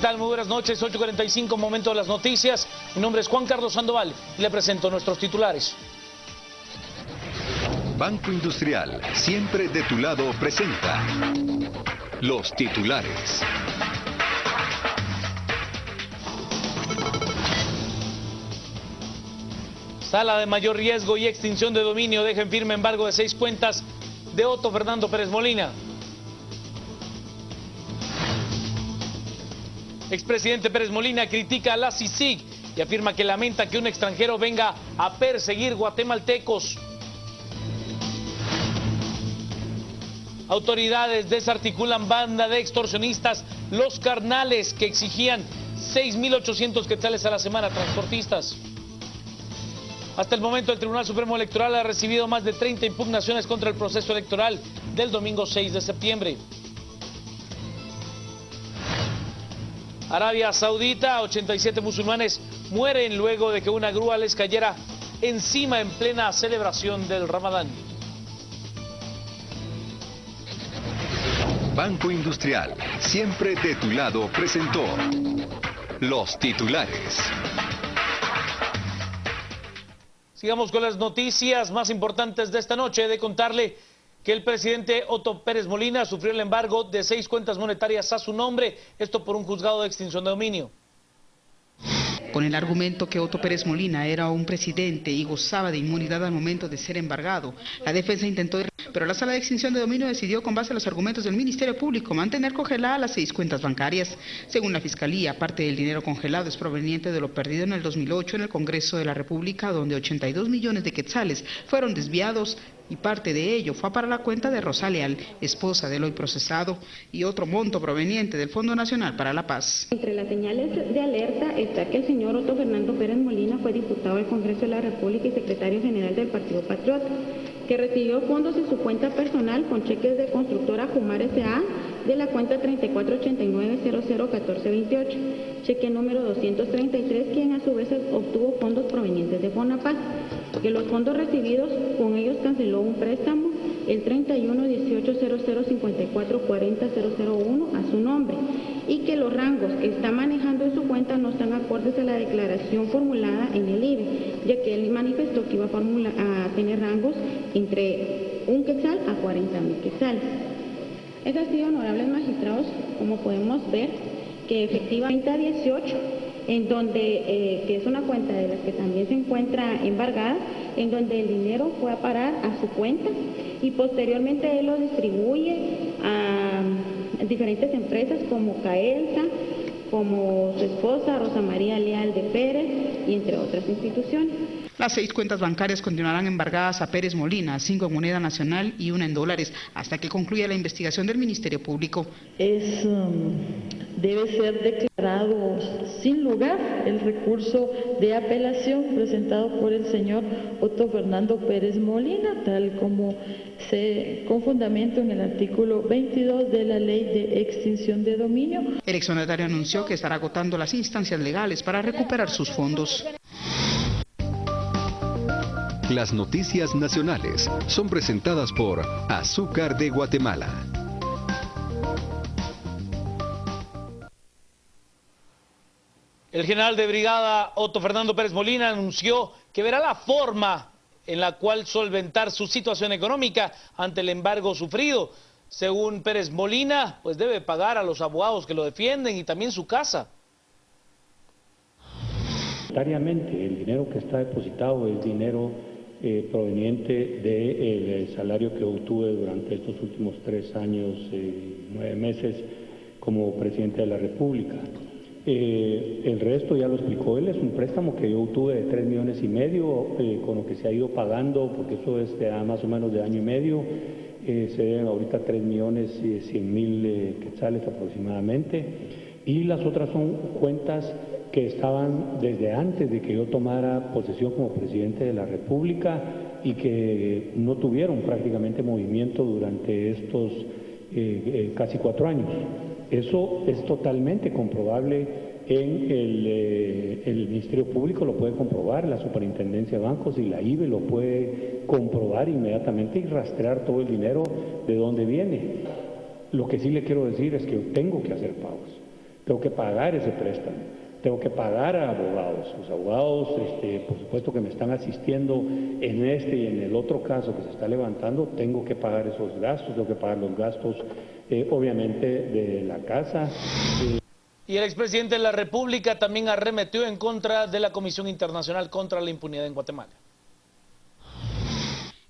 tal? Muy buenas noches, 8:45, momento de las noticias. Mi nombre es Juan Carlos Sandoval y le presento nuestros titulares. Banco Industrial, siempre de tu lado, presenta los titulares. Sala de mayor riesgo y extinción de dominio deja en firme embargo de 6 cuentas de Otto Fernando Pérez Molina. Expresidente Pérez Molina critica a la CICIG y afirma que lamenta que un extranjero venga a perseguir guatemaltecos. Autoridades desarticulan banda de extorsionistas Los Carnales que exigían 6.800 quetzales a la semana a transportistas. Hasta el momento el Tribunal Supremo Electoral ha recibido más de 30 impugnaciones contra el proceso electoral del domingo 6 de septiembre. Arabia Saudita, 87 musulmanes mueren luego de que una grúa les cayera encima en plena celebración del Ramadán. Banco Industrial, siempre de tu lado, presentó los titulares. Sigamos con las noticias más importantes de esta noche. De contarle que el presidente Otto Pérez Molina sufrió el embargo de 6 cuentas monetarias a su nombre, esto por un juzgado de extinción de dominio. Con el argumento que Otto Pérez Molina era un presidente y gozaba de inmunidad al momento de ser embargado, la defensa intentó, pero la sala de extinción de dominio decidió, con base a los argumentos del Ministerio Público, mantener congeladas las 6 cuentas bancarias. Según la Fiscalía, parte del dinero congelado es proveniente de lo perdido en el 2008 en el Congreso de la República, donde 82 millones de quetzales fueron desviados y parte de ello fue para la cuenta de Rosa Leal, esposa del hoy procesado, y otro monto proveniente del Fondo Nacional para la Paz. Entre las señales de alerta está que el señor Otto Fernando Pérez Molina fue diputado del Congreso de la República y secretario general del Partido Patriota, que recibió fondos en su cuenta personal con cheques de constructora Jumar S.A. de la cuenta 3489001428, cheque número 233, quien a su vez obtuvo fondos provenientes de Fonapaz, que los fondos recibidos con ellos canceló un préstamo el 31/18/005440/001 a su nombre, y que los rangos que está manejando en su cuenta no están acordes a la declaración formulada en el IBE, ya que él manifestó que iba a tener rangos entre 1 quetzal a 40.000 quetzales. Es así, honorables magistrados, como podemos ver, que efectivamente a 18, en donde, que es una cuenta de las que también se encuentra embargada, en donde el dinero fue a parar a su cuenta y posteriormente él lo distribuye a diferentes empresas como Caelsa, como su esposa Rosa María Leal de Pérez y entre otras instituciones. Las 6 cuentas bancarias continuarán embargadas a Pérez Molina, 5 en moneda nacional y 1 en dólares, hasta que concluya la investigación del Ministerio Público. Debe ser declarado sin lugar el recurso de apelación presentado por el señor Otto Fernando Pérez Molina, tal como con fundamento en el artículo 22 de la Ley de Extinción de Dominio. El exmandatario anunció que estará agotando las instancias legales para recuperar sus fondos. Las noticias nacionales son presentadas por Azúcar de Guatemala. El general de brigada Otto Fernando Pérez Molina anunció que verá la forma en la cual solventar su situación económica ante el embargo sufrido. Según Pérez Molina, pues debe pagar a los abogados que lo defienden y también su casa. El dinero que está depositado es dinero proveniente del salario que obtuve durante estos últimos 3 años, 9 meses como presidente de la República. El resto ya lo explicó él, es un préstamo que yo obtuve de 3,5 millones, con lo que se ha ido pagando, porque eso es más o menos de año y medio, se deben ahorita 3,100,000 quetzales aproximadamente, y las otras son cuentas que estaban desde antes de que yo tomara posesión como presidente de la República y que no tuvieron prácticamente movimiento durante estos casi 4 años. Eso es totalmente comprobable en el Ministerio Público, lo puede comprobar, la Superintendencia de Bancos y la IBE lo puede comprobar inmediatamente y rastrear todo el dinero de dónde viene. Lo que sí le quiero decir es que yo tengo que hacer pagos. tengo que pagar ese préstamo, tengo que pagar a abogados. Los abogados, por supuesto que me están asistiendo en este y en el otro caso que se está levantando, tengo que pagar esos gastos, tengo que pagar los gastos, obviamente, de la casa. Y el expresidente de la República también arremetió en contra de la Comisión Internacional contra la Impunidad en Guatemala.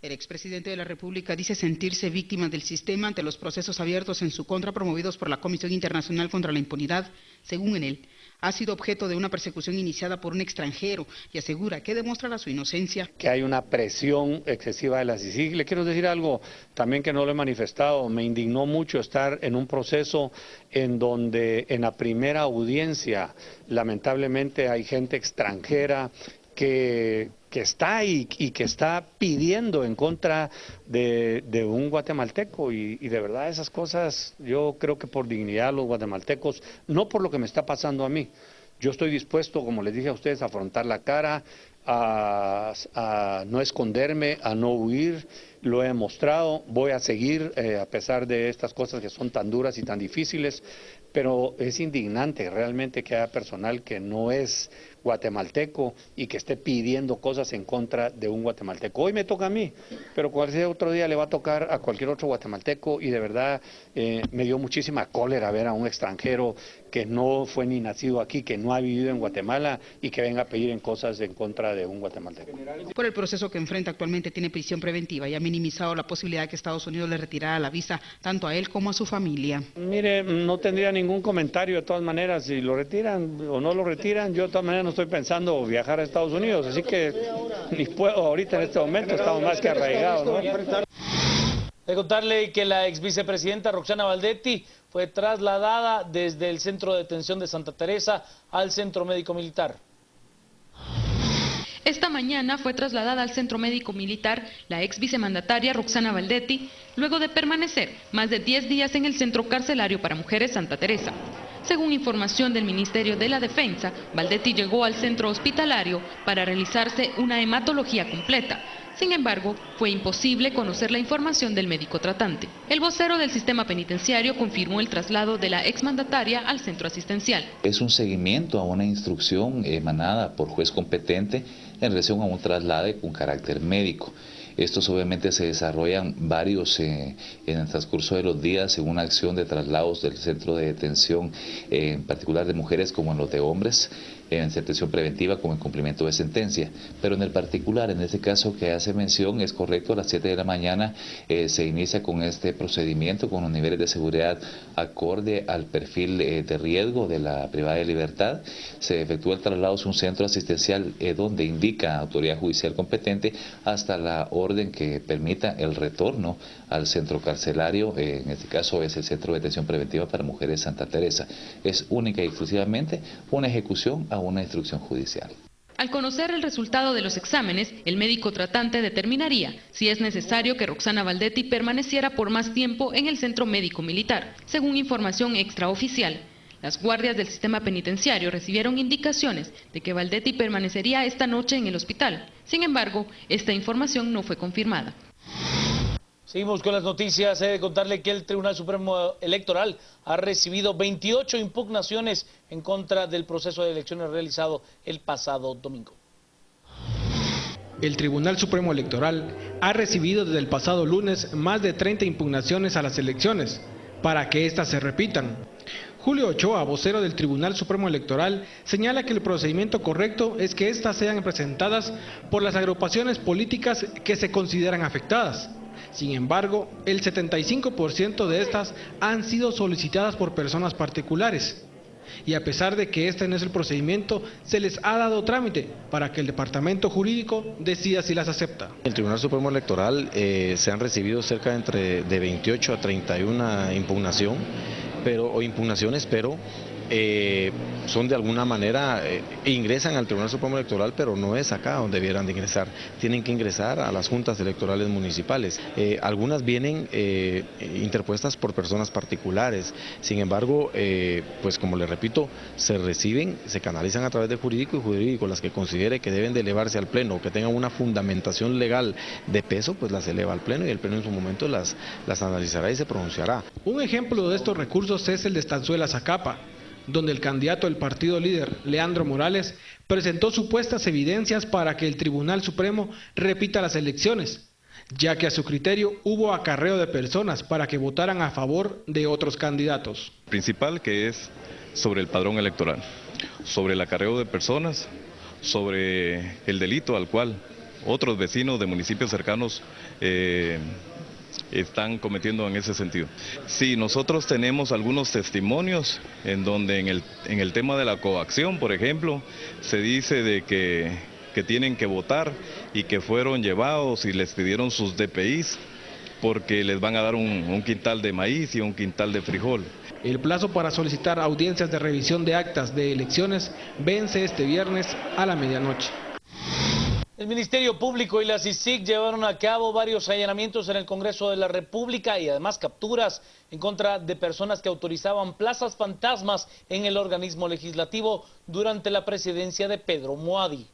El expresidente de la República dice sentirse víctima del sistema ante los procesos abiertos en su contra promovidos por la Comisión Internacional contra la Impunidad. Según él, ha sido objeto de una persecución iniciada por un extranjero y asegura que demostrará su inocencia. Que hay una presión excesiva de la CICIG. Le quiero decir algo también que no lo he manifestado. Me indignó mucho estar en un proceso en donde en la primera audiencia lamentablemente hay gente extranjera que está y que está pidiendo en contra de un guatemalteco y de verdad esas cosas yo creo que por dignidad de los guatemaltecos, no por lo que me está pasando a mí. Yo estoy dispuesto, como les dije a ustedes, a afrontar la cara, a no esconderme, a no huir. Lo he demostrado, voy a seguir a pesar de estas cosas que son tan duras y tan difíciles, pero es indignante realmente que haya personal que no es guatemalteco y que esté pidiendo cosas en contra de un guatemalteco. Hoy me toca a mí, pero cualquier otro día le va a tocar a cualquier otro guatemalteco y de verdad me dio muchísima cólera ver a un extranjero que no fue ni nacido aquí, que no ha vivido en Guatemala y que venga a pedir en cosas en contra de un guatemalteco. Por el proceso que enfrenta actualmente tiene prisión preventiva y ha minimizado la posibilidad de que Estados Unidos le retirara la visa tanto a él como a su familia. Mire, no tendría ningún comentario de todas maneras, si lo retiran o no lo retiran, yo de todas maneras no estoy pensando viajar a Estados Unidos, así que ni puedo ahorita en este momento, estamos más que arraigados, ¿no? De contarle que la ex vicepresidenta Roxana Baldetti fue trasladada desde el centro de detención de Santa Teresa al centro médico militar. Esta mañana fue trasladada al centro médico militar la ex vicemandataria Roxana Baldetti, luego de permanecer más de 10 días en el centro carcelario para mujeres Santa Teresa. Según información del Ministerio de la Defensa, Baldetti llegó al centro hospitalario para realizarse una hematología completa. Sin embargo, fue imposible conocer la información del médico tratante. El vocero del sistema penitenciario confirmó el traslado de la exmandataria al centro asistencial. Es un seguimiento a una instrucción emanada por juez competente en relación a un traslado con carácter médico. Estos obviamente se desarrollan varios en el transcurso de los días en una acción de traslados del centro de detención, en particular de mujeres como en los de hombres, en detención preventiva como en cumplimiento de sentencia. Pero en el particular, en este caso que hace mención, es correcto, a las 7 de la mañana se inicia con este procedimiento con los niveles de seguridad acorde al perfil de riesgo de la privada de libertad. Se efectúa el traslado a un centro asistencial donde indica autoridad judicial competente hasta la orden que permita el retorno al centro carcelario, en este caso es el Centro de Detención Preventiva para Mujeres Santa Teresa. Es única y exclusivamente una ejecución a una instrucción judicial. Al conocer el resultado de los exámenes, el médico tratante determinaría si es necesario que Roxana Baldetti permaneciera por más tiempo en el centro médico militar. Según información extraoficial, las guardias del sistema penitenciario recibieron indicaciones de que Baldetti permanecería esta noche en el hospital. Sin embargo, esta información no fue confirmada. Seguimos con las noticias. He de contarle que el Tribunal Supremo Electoral ha recibido 28 impugnaciones en contra del proceso de elecciones realizado el pasado domingo. El Tribunal Supremo Electoral ha recibido desde el pasado lunes más de 30 impugnaciones a las elecciones para que éstas se repitan. Julio Ochoa, vocero del Tribunal Supremo Electoral, señala que el procedimiento correcto es que éstas sean presentadas por las agrupaciones políticas que se consideran afectadas. Sin embargo, el 75% de estas han sido solicitadas por personas particulares. Y a pesar de que este no es el procedimiento, se les ha dado trámite para que el Departamento Jurídico decida si las acepta. En el Tribunal Supremo Electoral se han recibido cerca de 28 a 31 impugnaciones, pero son de alguna manera, ingresan al Tribunal Supremo Electoral, pero no es acá donde debieran de ingresar. Tienen que ingresar a las juntas electorales municipales. Algunas vienen interpuestas por personas particulares. Sin embargo, pues como les repito, se reciben, se canalizan a través de jurídico y jurídico. Las que considere que deben de elevarse al Pleno, que tengan una fundamentación legal de peso, pues las eleva al Pleno y el Pleno en su momento las analizará y se pronunciará. Un ejemplo de estos recursos es el de Estanzuela Zacapa, donde el candidato del partido líder, Leandro Morales, presentó supuestas evidencias para que el Tribunal Supremo repita las elecciones, ya que a su criterio hubo acarreo de personas para que votaran a favor de otros candidatos. Principal, que es sobre el padrón electoral, sobre el acarreo de personas, sobre el delito al cual otros vecinos de municipios cercanos están cometiendo en ese sentido. Sí, nosotros tenemos algunos testimonios en donde en el tema de la coacción, por ejemplo, se dice de que tienen que votar y que fueron llevados y les pidieron sus DPIs porque les van a dar un quintal de maíz y un quintal de frijol. El plazo para solicitar audiencias de revisión de actas de elecciones vence este viernes a la medianoche. El Ministerio Público y la CICIG llevaron a cabo varios allanamientos en el Congreso de la República y además capturas en contra de personas que autorizaban plazas fantasmas en el organismo legislativo durante la presidencia de Pedro Muadi.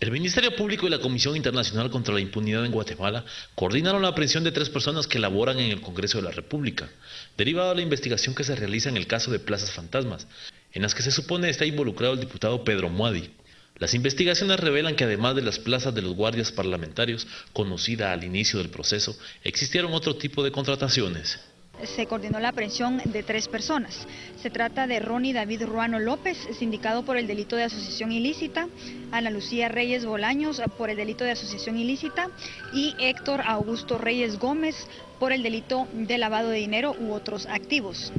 El Ministerio Público y la Comisión Internacional contra la Impunidad en Guatemala coordinaron la aprehensión de 3 personas que laboran en el Congreso de la República, derivado de la investigación que se realiza en el caso de plazas fantasmas, en las que se supone está involucrado el diputado Pedro Muadi. Las investigaciones revelan que además de las plazas de los guardias parlamentarios, conocida al inicio del proceso, existieron otro tipo de contrataciones. Se coordinó la aprehensión de 3 personas. Se trata de Ronnie David Ruano López, sindicado por el delito de asociación ilícita, Ana Lucía Reyes Bolaños por el delito de asociación ilícita y Héctor Augusto Reyes Gómez por el delito de lavado de dinero u otros activos.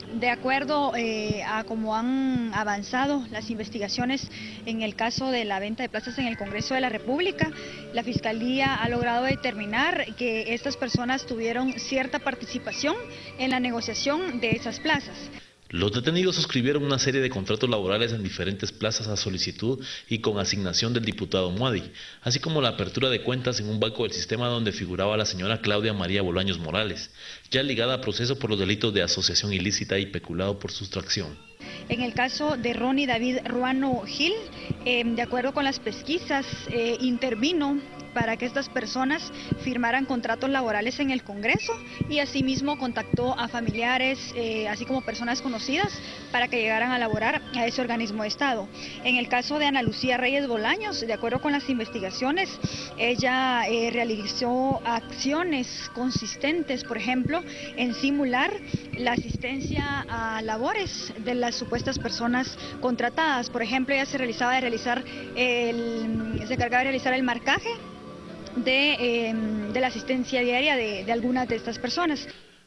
De acuerdo a cómo han avanzado las investigaciones en el caso de la venta de plazas en el Congreso de la República, la Fiscalía ha logrado determinar que estas personas tuvieron cierta participación en la negociación de esas plazas. Los detenidos suscribieron una serie de contratos laborales en diferentes plazas a solicitud y con asignación del diputado Muadi, así como la apertura de cuentas en un banco del sistema donde figuraba la señora Claudia María Bolaños Morales, ya ligada a proceso por los delitos de asociación ilícita y peculado por sustracción. En el caso de Ronnie David Ruano Gil, de acuerdo con las pesquisas, intervino para que estas personas firmaran contratos laborales en el Congreso y asimismo contactó a familiares, así como personas conocidas, para que llegaran a laborar a ese organismo de Estado. En el caso de Ana Lucía Reyes Bolaños, de acuerdo con las investigaciones, ella realizó acciones consistentes, por ejemplo, en simular la asistencia a labores de las supuestas personas contratadas. Por ejemplo, ella se encargaba de realizar el marcaje de la asistencia diaria de algunas de estas personas.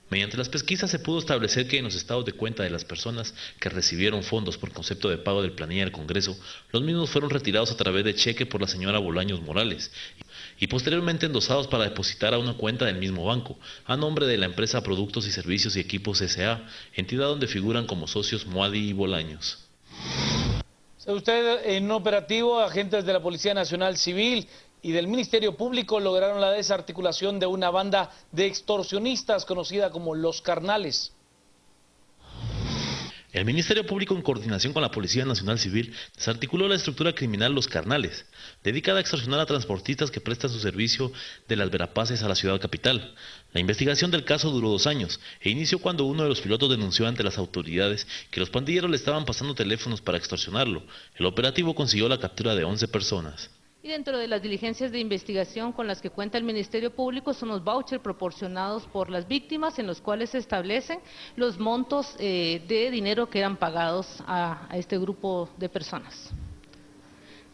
Mediante las pesquisas se pudo establecer que en los estados de cuenta de las personas que recibieron fondos por concepto de pago del planilla del Congreso, los mismos fueron retirados a través de cheque por la señora Bolaños Morales y posteriormente endosados para depositar a una cuenta del mismo banco, a nombre de la empresa Productos y Servicios y Equipos S.A., entidad donde figuran como socios Muadi y Bolaños. ¿Sabe usted? En un operativo, agentes de la Policía Nacional Civil y del Ministerio Público lograron la desarticulación de una banda de extorsionistas conocida como Los Carnales. El Ministerio Público, en coordinación con la Policía Nacional Civil, desarticuló la estructura criminal Los Carnales, dedicada a extorsionar a transportistas que prestan su servicio de las Verapaces a la ciudad capital. La investigación del caso duró 2 años e inició cuando uno de los pilotos denunció ante las autoridades que los pandilleros le estaban pasando teléfonos para extorsionarlo. El operativo consiguió la captura de 11 personas. Y dentro de las diligencias de investigación con las que cuenta el Ministerio Público son los vouchers proporcionados por las víctimas, en los cuales se establecen los montos de dinero que eran pagados a este grupo de personas.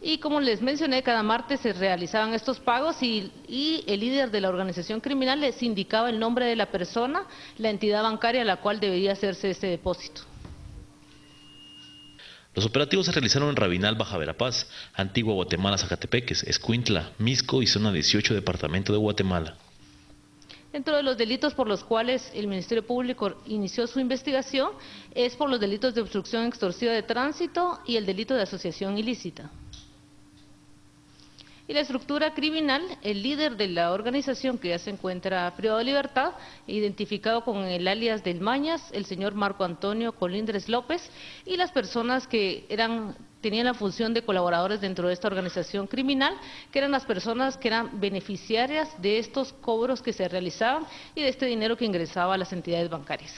Y como les mencioné, cada martes se realizaban estos pagos y el líder de la organización criminal les indicaba el nombre de la persona, la entidad bancaria a la cual debería hacerse este depósito. Los operativos se realizaron en Rabinal, Baja Verapaz, Antigua Guatemala, Zacatepeques, Escuintla, Misco y Zona 18, Departamento de Guatemala. Dentro de los delitos por los cuales el Ministerio Público inició su investigación es por los delitos de obstrucción extorsiva de tránsito y el delito de asociación ilícita. Y la estructura criminal, el líder de la organización que ya se encuentra privado de libertad, identificado con el alias del Mañas, el señor Marco Antonio Colindres López, y las personas que tenían la función de colaboradores dentro de esta organización criminal, que eran las personas que eran beneficiarias de estos cobros que se realizaban y de este dinero que ingresaba a las entidades bancarias.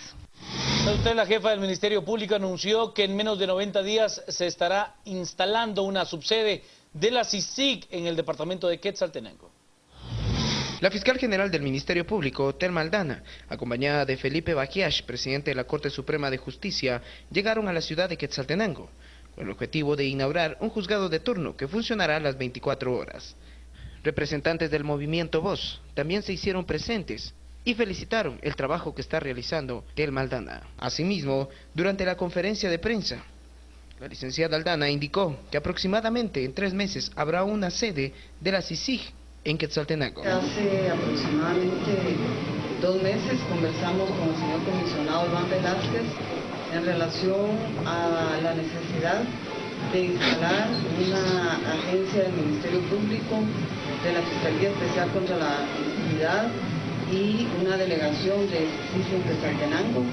Usted, la jefa del Ministerio Público, anunció que en menos de 90 días se estará instalando una subsede de la CICIG en el departamento de Quetzaltenango. La fiscal general del Ministerio Público, Telma Aldana, acompañada de Felipe Baquiash, presidente de la Corte Suprema de Justicia, llegaron a la ciudad de Quetzaltenango, con el objetivo de inaugurar un juzgado de turno que funcionará a las 24 horas. Representantes del movimiento Voz también se hicieron presentes y felicitaron el trabajo que está realizando Telma Aldana. Asimismo, durante la conferencia de prensa, la licenciada Aldana indicó que aproximadamente en 3 meses habrá una sede de la CICIG en Quetzaltenango. Hace aproximadamente 2 meses conversamos con el señor comisionado Iván Velázquez en relación a la necesidad de instalar una agencia del Ministerio Público, de la Fiscalía Especial contra la Impunidad y una delegación de CICIG en Quetzaltenango.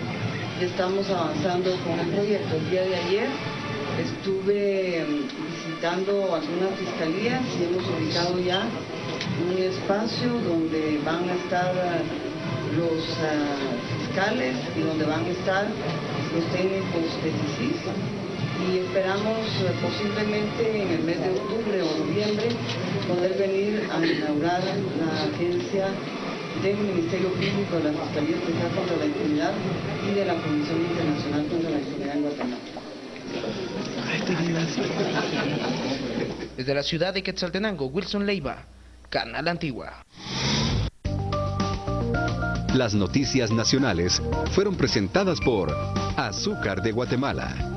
Y estamos avanzando con el proyecto. El día de ayer estuve visitando algunas fiscalías y hemos ubicado ya un espacio donde van a estar los fiscales y donde van a estar los técnicos de CICIG, y esperamos posiblemente en el mes de octubre o noviembre poder venir a inaugurar la agencia del Ministerio Público, de la Fiscalía Especial contra la Impunidad y de la Comisión Internacional contra la Impunidad en Guatemala. Desde la ciudad de Quetzaltenango, Wilson Leiva, Canal Antigua. Las noticias nacionales fueron presentadas por Azúcar de Guatemala.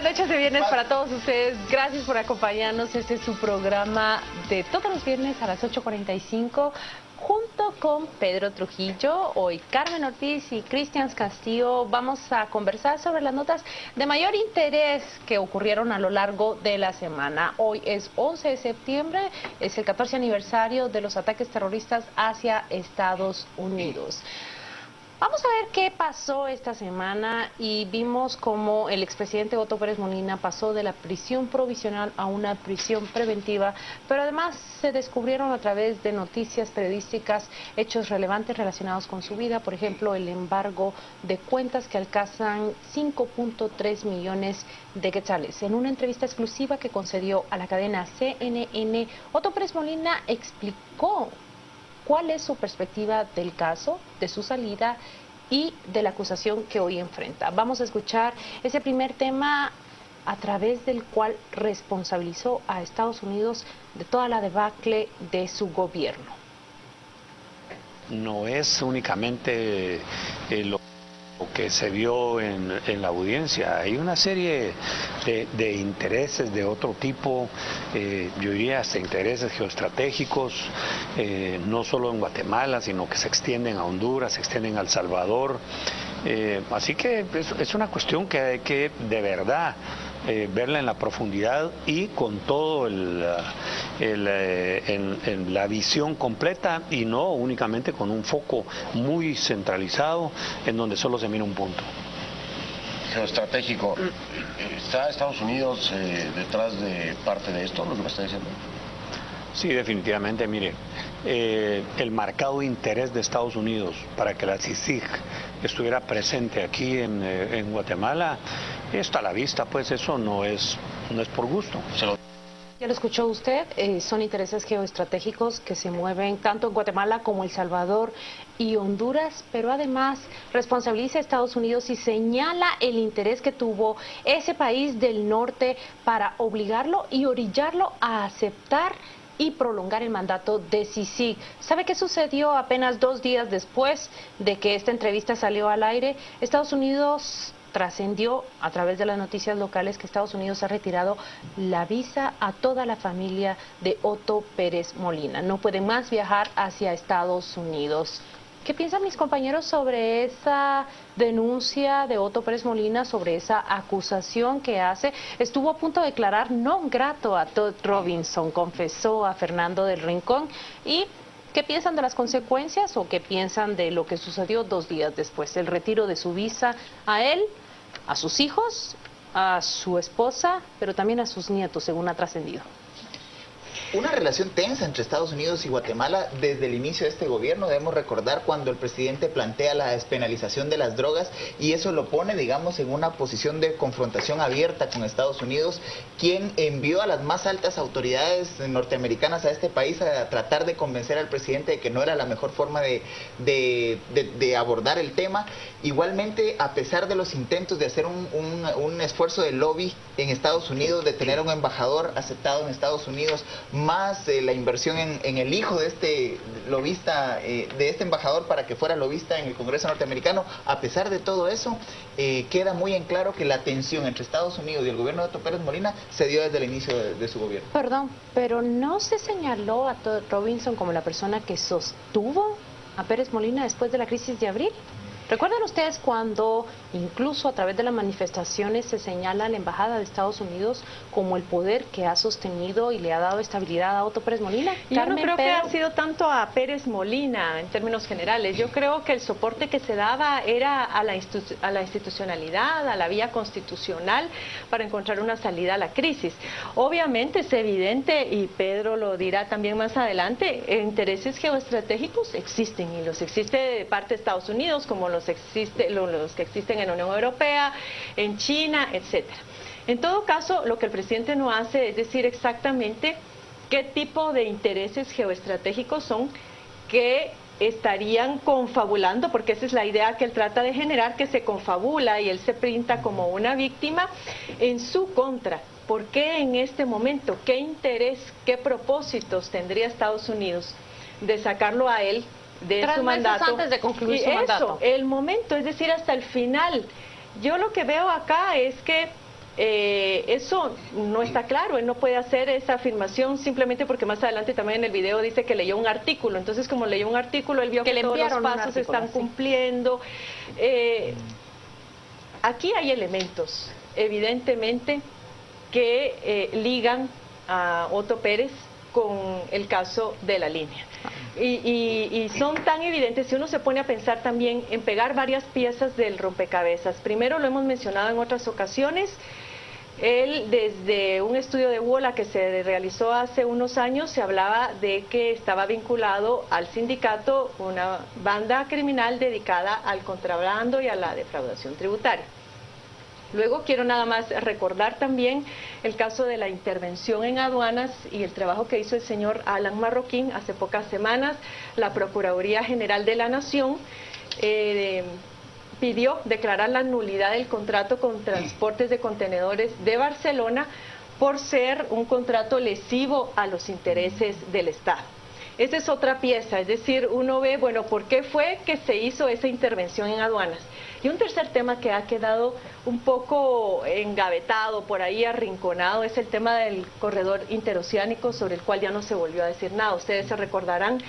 Noches de viernes para todos ustedes. Gracias por acompañarnos. Este es su programa de todos los viernes a las 8:45 junto con Pedro Trujillo. Hoy Carmen Ortiz y Cristian Castillo vamos a conversar sobre las notas de mayor interés que ocurrieron a lo largo de la semana. Hoy es 11 de septiembre, es el 14 aniversario de los ataques terroristas hacia Estados Unidos. Vamos a ver qué pasó esta semana y vimos cómo el expresidente Otto Pérez Molina pasó de la prisión provisional a una prisión preventiva, pero además se descubrieron a través de noticias periodísticas hechos relevantes relacionados con su vida, por ejemplo, el embargo de cuentas que alcanzan 5.3 millones de quetzales. En una entrevista exclusiva que concedió a la cadena CNN, Otto Pérez Molina explicó cuál es su perspectiva del caso, de su salida y de la acusación que hoy enfrenta. Vamos a escuchar ese primer tema a través del cual responsabilizó a Estados Unidos de toda la debacle de su gobierno. No es únicamente lo que se vio en la audiencia, hay una serie de intereses de otro tipo, yo diría hasta intereses geoestratégicos, no solo en Guatemala, sino que se extienden a Honduras, se extienden a El Salvador, así que es una cuestión que hay que de verdad verla en la profundidad y con todo en la visión completa y no únicamente con un foco muy centralizado en donde solo se mira un punto. Geoestratégico, ¿está Estados Unidos detrás de parte de esto, lo que me está diciendo? Sí, definitivamente, mire, el marcado interés de Estados Unidos para que la CICIG estuviera presente aquí en Guatemala está a la vista, pues eso no es por gusto. Ya lo escuchó usted, son intereses geoestratégicos que se mueven tanto en Guatemala como El Salvador y Honduras, pero además responsabiliza a Estados Unidos y señala el interés que tuvo ese país del norte para obligarlo y orillarlo a aceptar y prolongar el mandato de CICIG. ¿Sabe qué sucedió apenas 2 días después de que esta entrevista salió al aire? Estados Unidos trascendió a través de las noticias locales que Estados Unidos ha retirado la visa a toda la familia de Otto Pérez Molina. No pueden más viajar hacia Estados Unidos. ¿Qué piensan mis compañeros sobre esa denuncia de Otto Pérez Molina, sobre esa acusación que hace? Estuvo a punto de declarar non grato a Todd Robinson, confesó a Fernando del Rincón. ¿Y qué piensan de las consecuencias o qué piensan de lo que sucedió 2 días después? El retiro de su visa a él, a sus hijos, a su esposa, pero también a sus nietos, según ha trascendido. Una relación tensa entre Estados Unidos y Guatemala desde el inicio de este gobierno. Debemos recordar cuando el presidente plantea la despenalización de las drogas y eso lo pone, digamos, en una posición de confrontación abierta con Estados Unidos, quien envió a las más altas autoridades norteamericanas a este país a tratar de convencer al presidente de que no era la mejor forma de abordar el tema. Igualmente, a pesar de los intentos de hacer un esfuerzo de lobby en Estados Unidos, de tener un embajador aceptado en Estados Unidos, más la inversión en el hijo de este lobista, de este embajador para que fuera lobista en el Congreso norteamericano, a pesar de todo eso, queda muy en claro que la tensión entre Estados Unidos y el gobierno de Otto Pérez Molina se dio desde el inicio de su gobierno. Perdón, pero ¿no se señaló a Todd Robinson como la persona que sostuvo a Pérez Molina después de la crisis de abril? ¿Recuerdan ustedes cuando incluso a través de las manifestaciones se señala a la Embajada de Estados Unidos como el poder que ha sostenido y le ha dado estabilidad a Otto Pérez Molina? Yo no creo que ha sido tanto a Pérez Molina en términos generales. Yo creo que el soporte que se daba era a la institucionalidad, a la vía constitucional para encontrar una salida a la crisis. Obviamente es evidente, y Pedro lo dirá también más adelante, intereses geoestratégicos existen y los existe de parte de Estados Unidos como los que existen en la Unión Europea, en China, etcétera. En todo caso, lo que el presidente no hace es decir exactamente qué tipo de intereses geoestratégicos son que estarían confabulando, porque esa es la idea que él trata de generar, que se confabula y él se pinta como una víctima en su contra. ¿Por qué en este momento? ¿Qué interés, qué propósitos tendría Estados Unidos de sacarlo a él de su mandato antes de concluir su mandato? El momento, es decir, hasta el final. Yo lo que veo acá es que eso no está claro. Él no puede hacer esa afirmación simplemente porque más adelante también en el video dice que leyó un artículo. Entonces, como leyó un artículo, él vio que todos los pasos se están cumpliendo. Aquí hay elementos, evidentemente, que ligan a Otto Pérez con el caso de la línea. Y son tan evidentes si uno se pone a pensar también en pegar varias piezas del rompecabezas. Primero, lo hemos mencionado en otras ocasiones, él desde un estudio de Wola que se realizó hace unos años se hablaba de que estaba vinculado al sindicato, una banda criminal dedicada al contrabando y a la defraudación tributaria. Luego quiero nada más recordar también el caso de la intervención en aduanas y el trabajo que hizo el señor Alan Marroquín hace pocas semanas. La Procuraduría General de la Nación pidió declarar la nulidad del contrato con transportes de contenedores de Barcelona por ser un contrato lesivo a los intereses del Estado. Esa es otra pieza, es decir, uno ve, bueno, ¿por qué fue que se hizo esa intervención en aduanas? Y un tercer tema que ha quedado un poco engavetado, por ahí arrinconado, es el tema del corredor interoceánico, sobre el cual ya no se volvió a decir nada. Ustedes se recordarán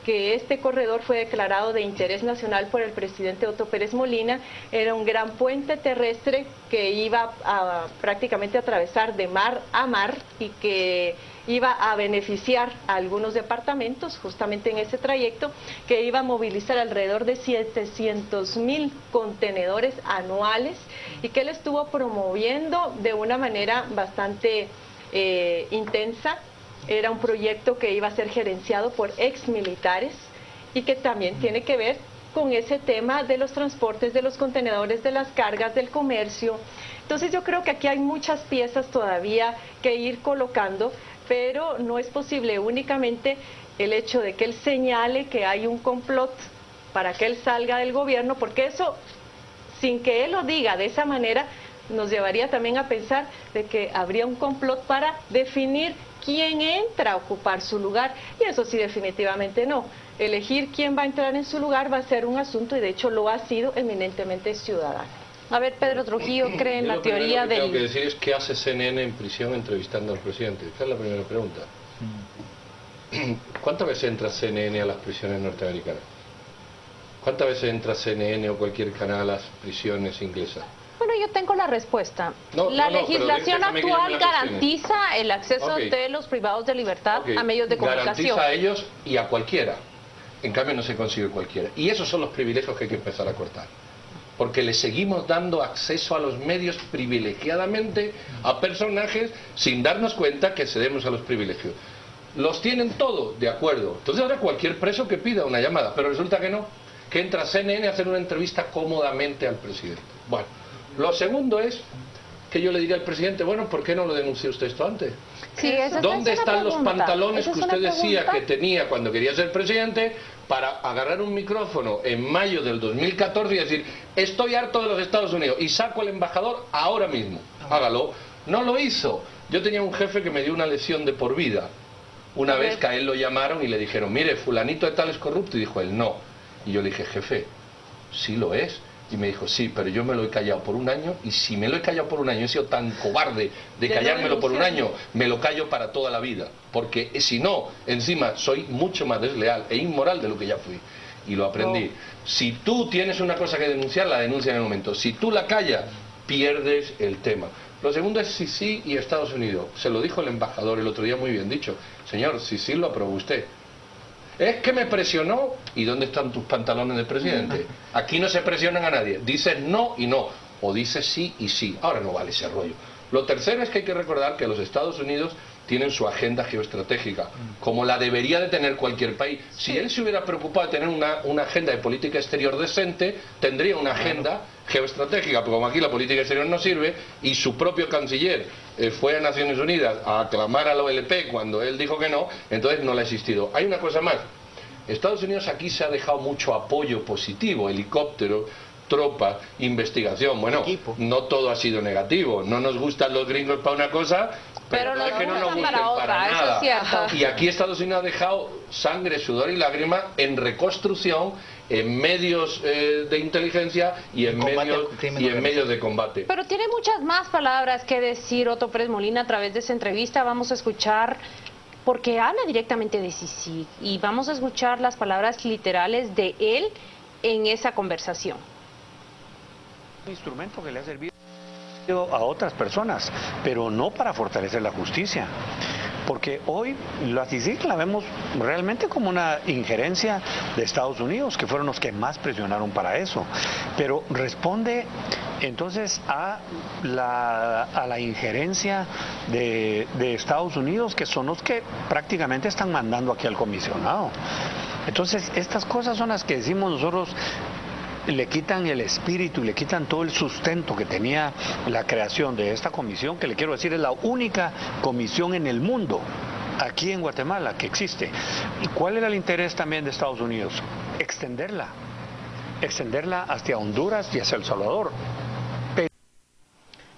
que este corredor fue declarado de interés nacional por el presidente Otto Pérez Molina. Era un gran puente terrestre que iba a prácticamente atravesar de mar a mar y que iba a beneficiar a algunos departamentos justamente en ese trayecto, que iba a movilizar alrededor de 700,000 contenedores anuales y que él estuvo promoviendo de una manera bastante intensa. Era un proyecto que iba a ser gerenciado por exmilitares y que también tiene que ver con ese tema de los transportes, de los contenedores, de las cargas, del comercio. Entonces yo creo que aquí hay muchas piezas todavía que ir colocando, pero no es posible únicamente el hecho de que él señale que hay un complot para que él salga del gobierno, porque eso, sin que él lo diga de esa manera, nos llevaría también a pensar de que habría un complot para definir quién entra a ocupar su lugar, y eso sí definitivamente no. Elegir quién va a entrar en su lugar va a ser un asunto, y de hecho lo ha sido, eminentemente ciudadano. A ver, Pedro Trujillo cree en la teoría del... Lo que tengo que decir es qué hace CNN en prisión entrevistando al presidente. Esa es la primera pregunta. ¿Cuántas veces entra CNN a las prisiones norteamericanas? ¿Cuántas veces entra CNN o cualquier canal a las prisiones inglesas? Bueno, yo tengo la respuesta. La legislación actual garantiza el acceso de los privados de libertad a medios de comunicación. Garantiza a ellos y a cualquiera. En cambio no se consigue cualquiera. Y esos son los privilegios que hay que empezar a cortar. porque le seguimos dando acceso a los medios privilegiadamente a personajes sin darnos cuenta que cedemos a los privilegios. Los tienen todo, de acuerdo. Entonces ahora cualquier preso que pida una llamada, pero resulta que no, que entra a CNN a hacer una entrevista cómodamente al presidente. Bueno, lo segundo es que yo le diría al presidente, bueno, ¿por qué no lo denunció usted esto antes? Sí, ¿Dónde están los pantalones que usted decía que tenía cuando quería ser presidente para agarrar un micrófono en mayo del 2014 y decir, estoy harto de los Estados Unidos y saco al embajador ahora mismo? Hágalo. No lo hizo. Yo tenía un jefe que me dio una lesión de por vida. Una vez que a él lo llamaron y le dijeron, mire, fulanito de tal es corrupto, y dijo él, no. Y yo le dije, jefe, sí lo es. Y me dijo, sí, pero yo me lo he callado por un año, y si me lo he callado por un año, he sido tan cobarde de callármelo por un año, me lo callo para toda la vida. Porque si no, encima soy mucho más desleal e inmoral de lo que ya fui. Y lo aprendí. Si tú tienes una cosa que denunciar, la denuncia en el momento. Si tú la callas, pierdes el tema. Lo segundo es Sisi y Estados Unidos. Se lo dijo el embajador el otro día muy bien dicho. Señor, Sisi lo aprobó usted. Es que me presionó. ¿Y dónde están tus pantalones de presidente? Aquí no se presionan a nadie. Dices no y no. O dices sí y sí. Ahora no vale ese rollo. Lo tercero es que hay que recordar que los Estados Unidos tienen su agenda geoestratégica, como la debería de tener cualquier país. Si él se hubiera preocupado de tener una agenda de política exterior decente, tendría una agenda geoestratégica, porque como aquí la política exterior no sirve, y su propio canciller fue a Naciones Unidas a aclamar a la OLP cuando él dijo que no, entonces no le ha existido. Hay una cosa más. Estados Unidos aquí se ha dejado mucho apoyo positivo, helicópteros, tropas, investigación. Bueno, no todo ha sido negativo. No nos gustan los gringos para una cosa, pero no es que no nos gusten para nada. Eso es cierto. Y aquí Estados Unidos ha dejado sangre, sudor y lágrima en reconstrucción, en medios de inteligencia y en medios de combate. Pero tiene muchas más palabras que decir Otto Pérez Molina a través de esa entrevista. Vamos a escuchar, porque habla directamente de Sisi, y vamos a escuchar las palabras literales de él en esa conversación. Un instrumento que le ha servido a otras personas, pero no para fortalecer la justicia. Porque hoy la CICIG la vemos realmente como una injerencia de Estados Unidos, que fueron los que más presionaron para eso. Pero responde entonces a la injerencia de Estados Unidos, que son los que prácticamente están mandando aquí al comisionado. Entonces estas cosas son las que decimos nosotros, le quitan el espíritu y le quitan todo el sustento que tenía la creación de esta comisión, que le quiero decir es la única comisión en el mundo, aquí en Guatemala, que existe. ¿Y cuál era el interés también de Estados Unidos? Extenderla hacia Honduras y hacia El Salvador.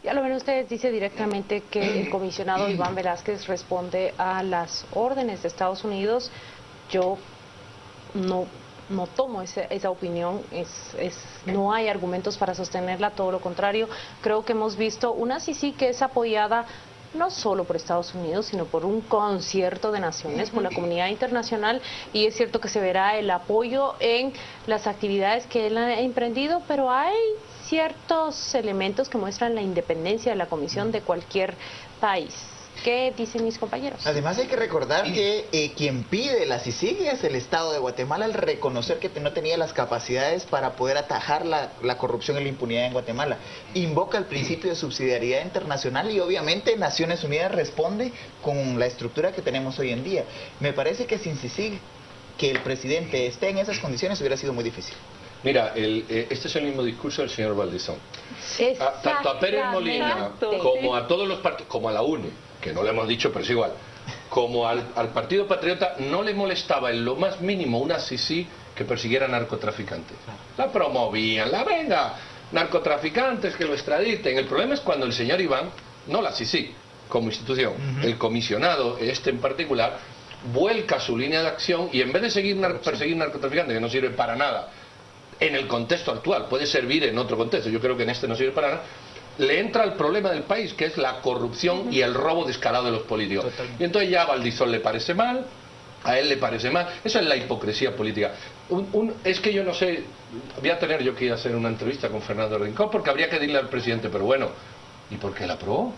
Ya lo ven ustedes, dice directamente que el comisionado Iván Velázquez responde a las órdenes de Estados Unidos. Yo no tomo esa opinión, no hay argumentos para sostenerla, todo lo contrario. Creo que hemos visto una Sisi que es apoyada no solo por Estados Unidos, sino por un concierto de naciones, por la comunidad internacional, y es cierto que se verá el apoyo en las actividades que él ha emprendido, pero hay ciertos elementos que muestran la independencia de la comisión de cualquier país. ¿Qué dicen mis compañeros? Además hay que recordar que quien pide la CICIG es el Estado de Guatemala, al reconocer que no tenía las capacidades para poder atajar la corrupción y la impunidad en Guatemala. Invoca el principio de subsidiariedad internacional y obviamente Naciones Unidas responde con la estructura que tenemos hoy en día. Me parece que sin CICIG, que el presidente esté en esas condiciones hubiera sido muy difícil. Mira, este es el mismo discurso del señor Valdizón. Tanto a Pérez Molina como a todos los partidos, como a la UNE, que no le hemos dicho, pero es igual, como al Partido Patriota, no le molestaba en lo más mínimo una CICI que persiguiera narcotraficantes. La promovían, venga, narcotraficantes que lo extraditen. El problema es cuando el señor Iván, no la CICI como institución, el comisionado, en particular, vuelca su línea de acción y en vez de perseguir narcotraficantes, que no sirve para nada, en el contexto actual, puede servir en otro contexto, yo creo que en este no sirve para nada, le entra el problema del país, que es la corrupción y el robo descarado de los políticos. Y entonces ya a Valdizón le parece mal, a él le parece mal, eso es la hipocresía política. Es que yo no sé, voy a tener yo que ir a hacer una entrevista con Fernando Rincón, porque habría que decirle al presidente, pero bueno, ¿y por qué la aprobó?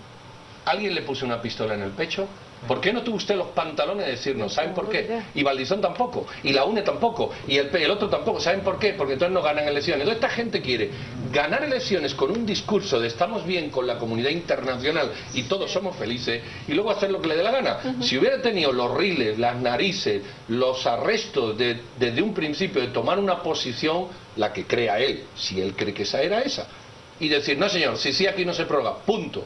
¿Alguien le puso una pistola en el pecho? ¿Por qué no tuvo usted los pantalones de decirnos? ¿Saben por qué? Y Valdizón tampoco, y la UNE tampoco, y el otro tampoco. ¿Saben por qué? Porque entonces no ganan elecciones. Entonces esta gente quiere ganar elecciones con un discurso de estamos bien con la comunidad internacional y todos somos felices, y luego hacer lo que le dé la gana. Si hubiera tenido los riles, las narices, los arrestos desde un principio de tomar una posición, la que crea él, si él cree que esa era esa, y decir, no señor, sí, aquí no se prorroga, punto.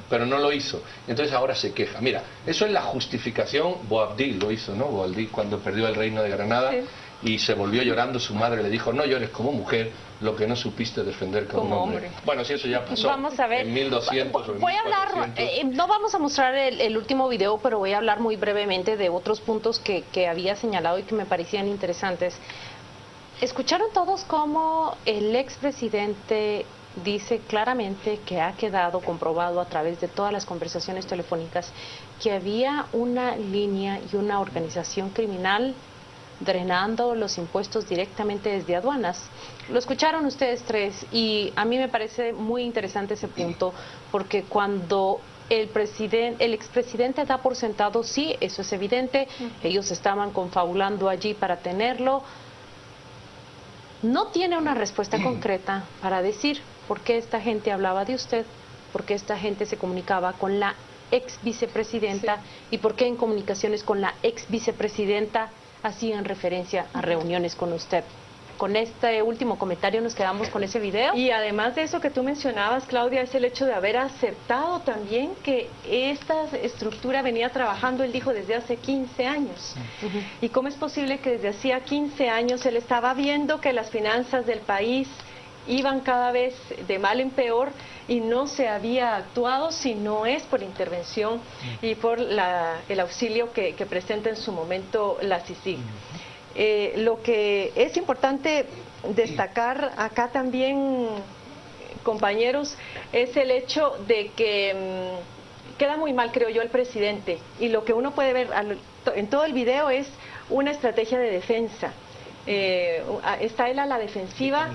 Pero no lo hizo. Entonces ahora se queja. Mira, eso es la justificación. Boabdil lo hizo, ¿no? Boabdil cuando perdió el reino de Granada y se volvió llorando, su madre le dijo, no llores como mujer, lo que no supiste defender como hombre. Bueno, si eso ya pasó. Vamos a ver. En 1200 o en voy a hablar, no vamos a mostrar el último video, pero voy a hablar muy brevemente de otros puntos que había señalado y que me parecían interesantes. ¿Escucharon todos cómo el expresidente dice claramente que ha quedado comprobado a través de todas las conversaciones telefónicas que había una línea y una organización criminal drenando los impuestos directamente desde aduanas? Lo escucharon ustedes tres y a mí me parece muy interesante ese punto, porque cuando el expresidente da por sentado, sí, eso es evidente, ellos estaban confabulando allí para tenerlo, no tiene una respuesta concreta para decir por qué esta gente hablaba de usted, por qué esta gente se comunicaba con la ex vicepresidenta y por qué en comunicaciones con la ex vicepresidenta hacían referencia a reuniones con usted. Con este último comentario nos quedamos con ese video. Y además de eso que tú mencionabas, Claudia, es el hecho de haber aceptado también que esta estructura venía trabajando, él dijo, desde hace 15 años. ¿Y cómo es posible que desde hacía 15 años él estaba viendo que las finanzas del país iban cada vez de mal en peor y no se había actuado si no es por intervención y por el auxilio que presenta en su momento la CICIG? Lo que es importante destacar acá también, compañeros, es el hecho de que queda muy mal, creo yo, el presidente, y lo que uno puede ver en todo el video es una estrategia de defensa. Está él a la defensiva,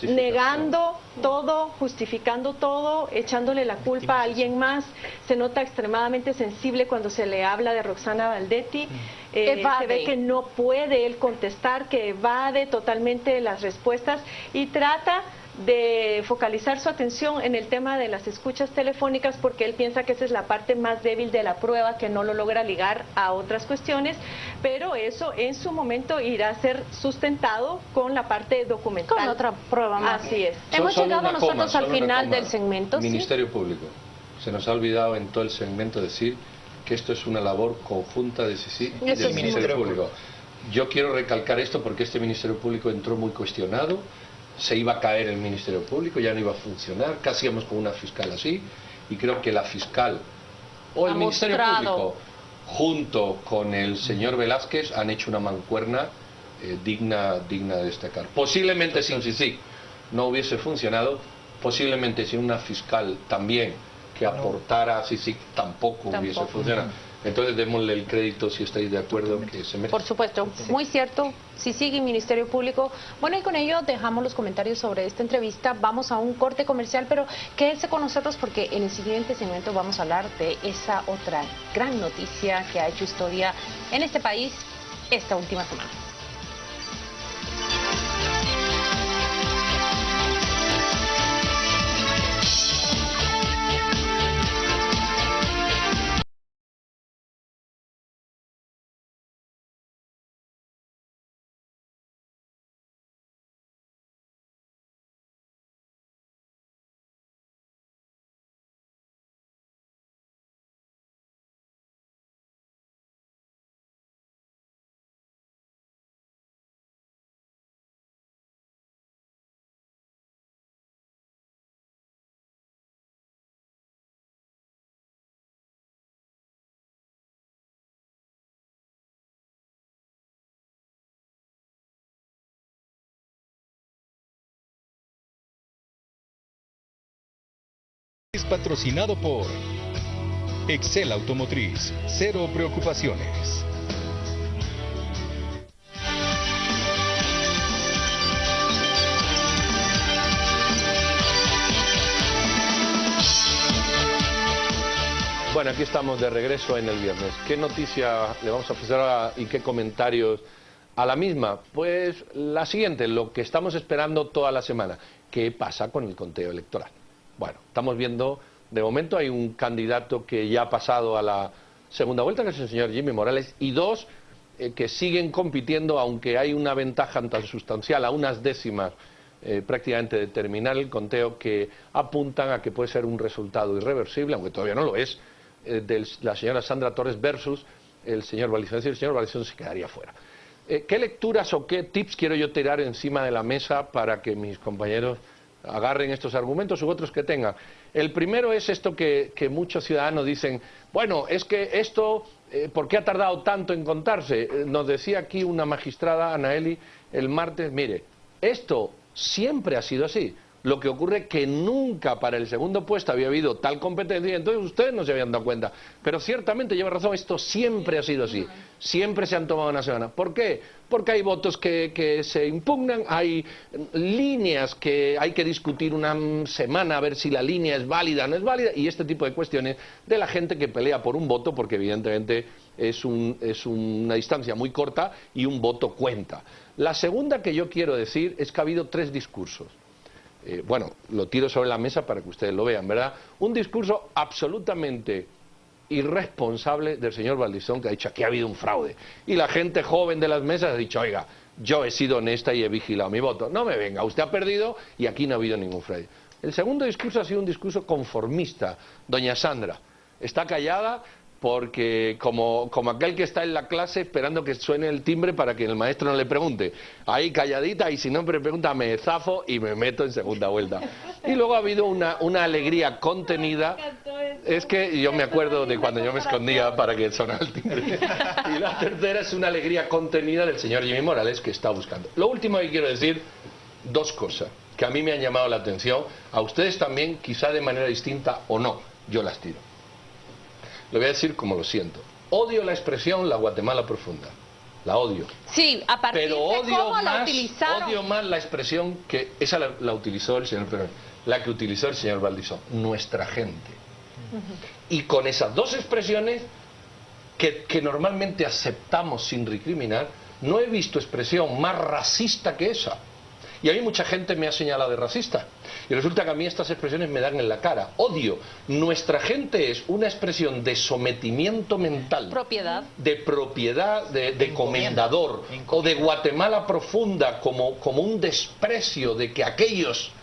negando todo, justificando todo, echándole la culpa a alguien más. Se nota extremadamente sensible cuando se le habla de Roxana Valdetti. Se ve que no puede él contestar, que evade totalmente las respuestas y trata de focalizar su atención en el tema de las escuchas telefónicas, porque él piensa que esa es la parte más débil de la prueba, que no lo logra ligar a otras cuestiones, pero eso en su momento irá a ser sustentado con la parte documental. Con otra prueba más. Así es. Hemos llegado nosotros al final del segmento. Ministerio Público. Se nos ha olvidado en todo el segmento decir que esto es una labor conjunta de CICIG y del Ministerio Público. Yo quiero recalcar esto porque este Ministerio Público entró muy cuestionado. Se iba a caer el Ministerio Público, ya no iba a funcionar, casi íbamos con una fiscal así, y creo que la fiscal o el Ministerio Público, junto con el señor Velázquez, han hecho una mancuerna digna de destacar. Posiblemente sin CICIG no hubiese funcionado, posiblemente sin una fiscal también que aportara a CICIG tampoco hubiese funcionado. Entonces démosle el crédito, si estáis de acuerdo, que se merece. Por supuesto, muy cierto, si sigue Ministerio Público. Bueno, y con ello dejamos los comentarios sobre esta entrevista. Vamos a un corte comercial, pero quédense con nosotros porque en el siguiente segmento vamos a hablar de esa otra gran noticia que ha hecho historia en este país esta última semana. Es patrocinado por Excel Automotriz, cero preocupaciones. Bueno, aquí estamos de regreso en el viernes. ¿Qué noticia le vamos a ofrecer ahora y qué comentarios a la misma? Pues la siguiente, lo que estamos esperando toda la semana. ¿Qué pasa con el conteo electoral? Bueno, estamos viendo, de momento hay un candidato que ya ha pasado a la segunda vuelta, que es el señor Jimmy Morales, y dos que siguen compitiendo, aunque hay una ventaja tan sustancial, a unas décimas prácticamente de terminar el conteo, que apuntan a que puede ser un resultado irreversible, aunque todavía no lo es, de la señora Sandra Torres versus el señor Valdizón. Es decir, el señor Valdizón se quedaría fuera. ¿Qué lecturas o qué tips quiero yo tirar encima de la mesa para que mis compañeros agarren estos argumentos u otros que tengan? El primero es esto que muchos ciudadanos dicen, bueno, es que esto, ¿por qué ha tardado tanto en contarse? Nos decía aquí una magistrada, Anaeli, el martes, mire, esto siempre ha sido así. Lo que ocurre es que nunca para el segundo puesto había habido tal competencia, y entonces ustedes no se habían dado cuenta. Pero ciertamente lleva razón, esto siempre ha sido así. Siempre se han tomado una semana. ¿Por qué? Porque hay votos que se impugnan, hay líneas que hay que discutir una semana a ver si la línea es válida o no es válida, y este tipo de cuestiones de la gente que pelea por un voto, porque evidentemente es una distancia muy corta y un voto cuenta. La segunda que yo quiero decir es que ha habido 3 discursos. Bueno, lo tiro sobre la mesa para que ustedes lo vean, ¿verdad? Un discurso absolutamente irresponsable del señor Valdizón, que ha dicho que ha habido un fraude. Y la gente joven de las mesas ha dicho, oiga, yo he sido honesta y he vigilado mi voto. No me venga, usted ha perdido y aquí no ha habido ningún fraude. El segundo discurso ha sido un discurso conformista. Doña Sandra está callada porque como aquel que está en la clase esperando que suene el timbre para que el maestro no le pregunte. Ahí calladita, y si no me pregunta me zafo y me meto en segunda vuelta. Y luego ha habido una alegría contenida. Es que yo me acuerdo de cuando yo me escondía para que sonara el timbre. Y la tercera es una alegría contenida del señor Jimmy Morales, que está buscando. Lo último que quiero decir, 2 cosas que a mí me han llamado la atención, a ustedes también, quizá de manera distinta o no, yo las tiro. Lo voy a decir como lo siento. Odio la expresión la Guatemala profunda. La odio. Sí, a partir pero de cómo más, la utilizaron. odio más la expresión que esa la utilizó el señor Perón, la que utilizó el señor Valdizón. Nuestra gente. Y con esas 2 expresiones que normalmente aceptamos sin recriminar, no he visto expresión más racista que esa. Y a mí mucha gente me ha señalado de racista. Y resulta que a mí estas expresiones me dan en la cara. Odio. Nuestra gente es una expresión de sometimiento mental. Propiedad. De propiedad, de comendador. O de Guatemala profunda, como un desprecio de que aquellos,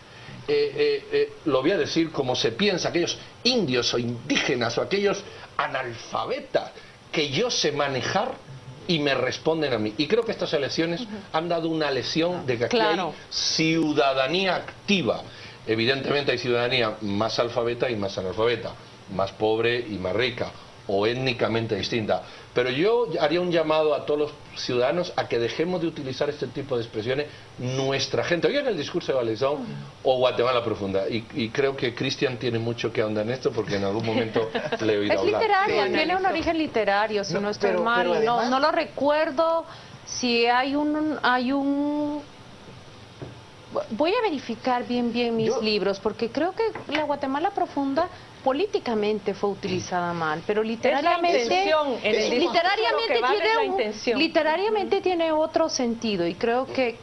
lo voy a decir como se piensa, aquellos indios o indígenas o aquellos analfabetas que yo sé manejar y me responden a mí. Y creo que estas elecciones han dado una lección de que aquí hay ciudadanía activa. Evidentemente hay ciudadanía más alfabeta y más analfabeta, más pobre y más rica, o étnicamente distinta. Pero yo haría un llamado a todos los ciudadanos a que dejemos de utilizar este tipo de expresiones, nuestra gente. Oigan el discurso de Valdizón o Guatemala profunda. Y creo que Cristian tiene mucho que ahondar en esto, porque en algún momento le he oído hablar. Es literaria, tiene un origen literario, si no estoy mal. Además, no lo recuerdo si hay un... Voy a verificar bien mis libros, porque creo que la Guatemala profunda políticamente fue utilizada mal, pero literariamente tiene otro sentido, y creo que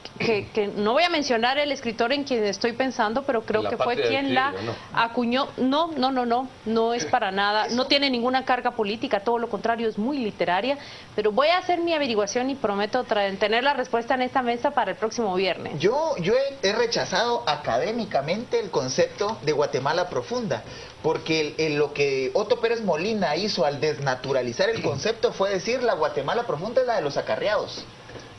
no voy a mencionar el escritor en quien estoy pensando, pero creo que fue quien la acuñó. No es para nada, no tiene ninguna carga política, todo lo contrario, es muy literaria, pero voy a hacer mi averiguación y prometo tener la respuesta en esta mesa para el próximo viernes. Yo he rechazado académicamente el concepto de Guatemala profunda, porque lo que Otto Pérez Molina hizo al desnaturalizar el concepto fue decir la Guatemala profunda es la de los acarreados.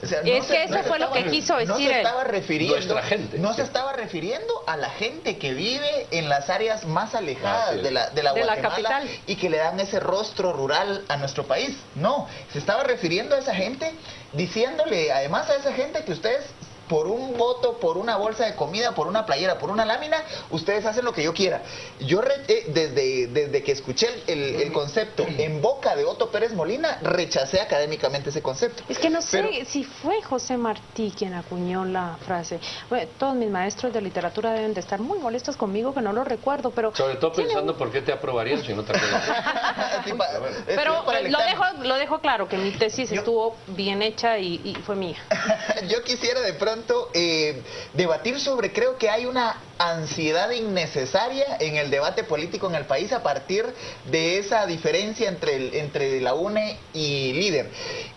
O sea, eso fue lo que quiso decir. No se estaba refiriendo, nuestra gente. No se estaba refiriendo a la gente que vive en las áreas más alejadas de la Guatemala, capital, y que le dan ese rostro rural a nuestro país. No, se estaba refiriendo a esa gente, diciéndole además a esa gente que ustedes por un voto, por una bolsa de comida, por una playera, por una lámina, ustedes hacen lo que yo quiera. Yo desde que escuché el concepto en boca de Otto Pérez Molina, rechacé académicamente ese concepto. Es que no sé si fue José Martí quien acuñó la frase. Bueno, todos mis maestros de literatura deben de estar muy molestos conmigo, que no lo recuerdo, pero... Sobre todo pensando por qué te aprobarían si no te acuerdas. Pero lo dejo claro, que mi tesis estuvo bien hecha y fue mía. Yo quisiera de pronto debatir sobre, creo que hay una ansiedad innecesaria en el debate político en el país a partir de esa diferencia entre la UNE y Líder.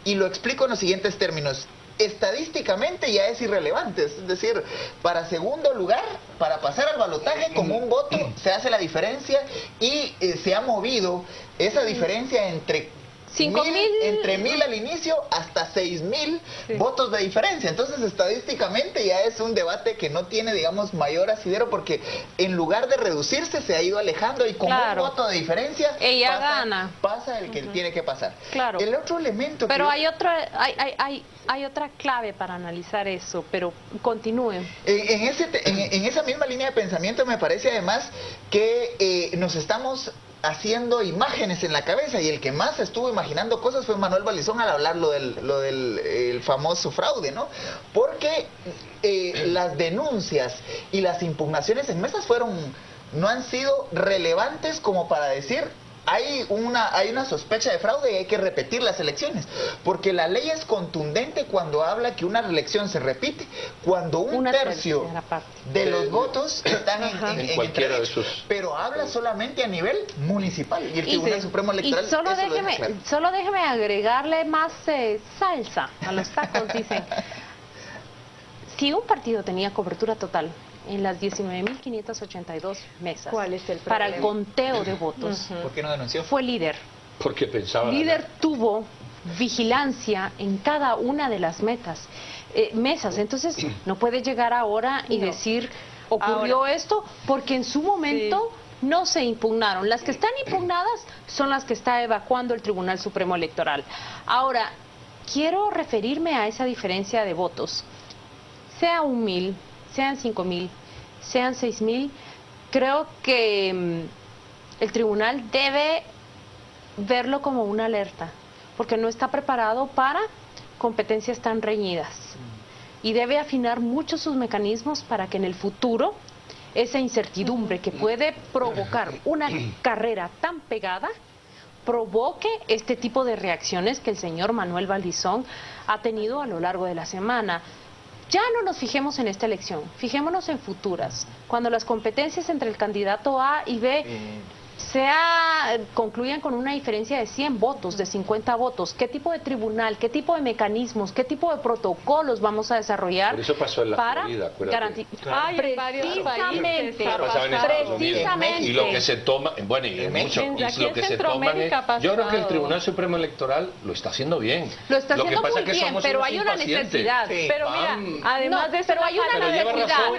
Y lo explico en los siguientes términos. Estadísticamente ya es irrelevante, es decir, para segundo lugar, para pasar al balotaje, con un voto se hace la diferencia y se ha movido esa diferencia entre 1.000 al inicio hasta 6.000 votos de diferencia. Entonces, estadísticamente ya es un debate que no tiene, digamos, mayor asidero, porque en lugar de reducirse se ha ido alejando y con un voto de diferencia pasa el que tiene que pasar. Claro. El otro elemento... Pero hay otra clave para analizar eso, pero continúen. En esa misma línea de pensamiento me parece además que nos estamos haciendo imágenes en la cabeza, y el que más estuvo imaginando cosas fue Manuel Valdizón al hablar lo del el famoso fraude, ¿no? Porque las denuncias y las impugnaciones en mesas no han sido relevantes como para decir hay una sospecha de fraude y hay que repetir las elecciones, porque la ley es contundente cuando habla que una reelección se repite cuando un tercio de los votos están en cualquiera de sus... Pero habla solamente a nivel municipal, y el Tribunal Supremo Electoral... Y solo déjeme agregarle más salsa a los tacos, dicen. Si un partido tenía cobertura total en las 19.582 mesas para el conteo de votos, ¿por qué no denunció? Fue Líder. Porque pensaba... Líder tuvo vigilancia en cada una de las mesas. Entonces, no puede llegar ahora y decir, ocurrió esto, porque en su momento no se impugnaron. Las que están impugnadas son las que está evacuando el Tribunal Supremo Electoral. Ahora, quiero referirme a esa diferencia de votos. Sea 1.000, sean 5.000, sean 6.000, creo que el tribunal debe verlo como una alerta, porque no está preparado para competencias tan reñidas, y debe afinar mucho sus mecanismos para que en el futuro esa incertidumbre que puede provocar una carrera tan pegada provoque este tipo de reacciones que el señor Manuel Valdizón ha tenido a lo largo de la semana. Ya no nos fijemos en esta elección, fijémonos en futuras, cuando las competencias entre el candidato A y B concluyan con una diferencia de 100 votos, de 50 votos. ¿Qué tipo de tribunal, qué tipo de mecanismos, qué tipo de protocolos vamos a desarrollar? Pero eso pasó en la Florida, garantizar? Precisamente. Y lo que se toma, bueno, y mucho, y lo que se toma yo creo que el Tribunal Supremo Electoral lo está haciendo bien. Lo está haciendo muy bien, pero hay una necesidad. Pero mira, además de eso, hay una necesidad.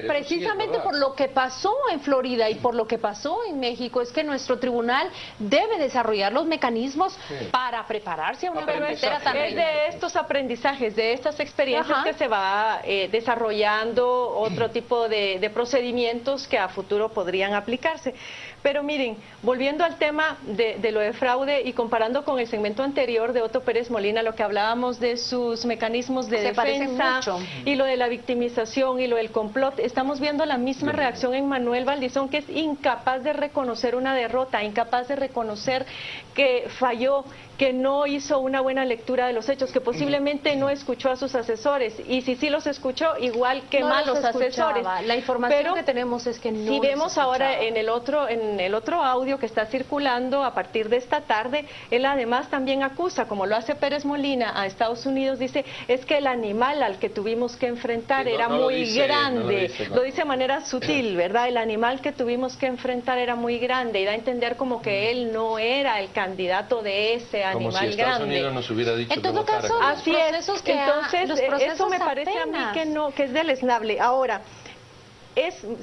Precisamente por lo que pasó en Florida y por lo que pasó en México, es que nuestro tribunal debe desarrollar los mecanismos para prepararse a una carretera también. Es de estos aprendizajes, de estas experiencias que se va desarrollando otro tipo de procedimientos que a futuro podrían aplicarse. Pero miren, volviendo al tema de lo de fraude y comparando con el segmento anterior de Otto Pérez Molina, lo que hablábamos de sus mecanismos de defensa y lo de la victimización y lo del complot, estamos viendo la misma reacción en Manuel Valdizón, que es incapaz de reconocer una derrota, incapaz de reconocer que falló, que no hizo una buena lectura de los hechos, que posiblemente no escuchó a sus asesores, y si sí los escuchó, igual que mal los asesores. La información que tenemos es que no. Si vemos ahora en el otro audio que está circulando a partir de esta tarde, él además también acusa, como lo hace Pérez Molina a Estados Unidos, dice, es que el animal al que tuvimos que enfrentar era muy grande. Lo dice de manera sutil, ¿verdad? El animal que tuvimos que enfrentar era muy grande, y da a entender como que él no era el candidato de ese animal como si Estados grande. Unidos nos hubiera dicho en todo caso, así es. Entonces, eso me parece a mí que es deleznable. Ahora,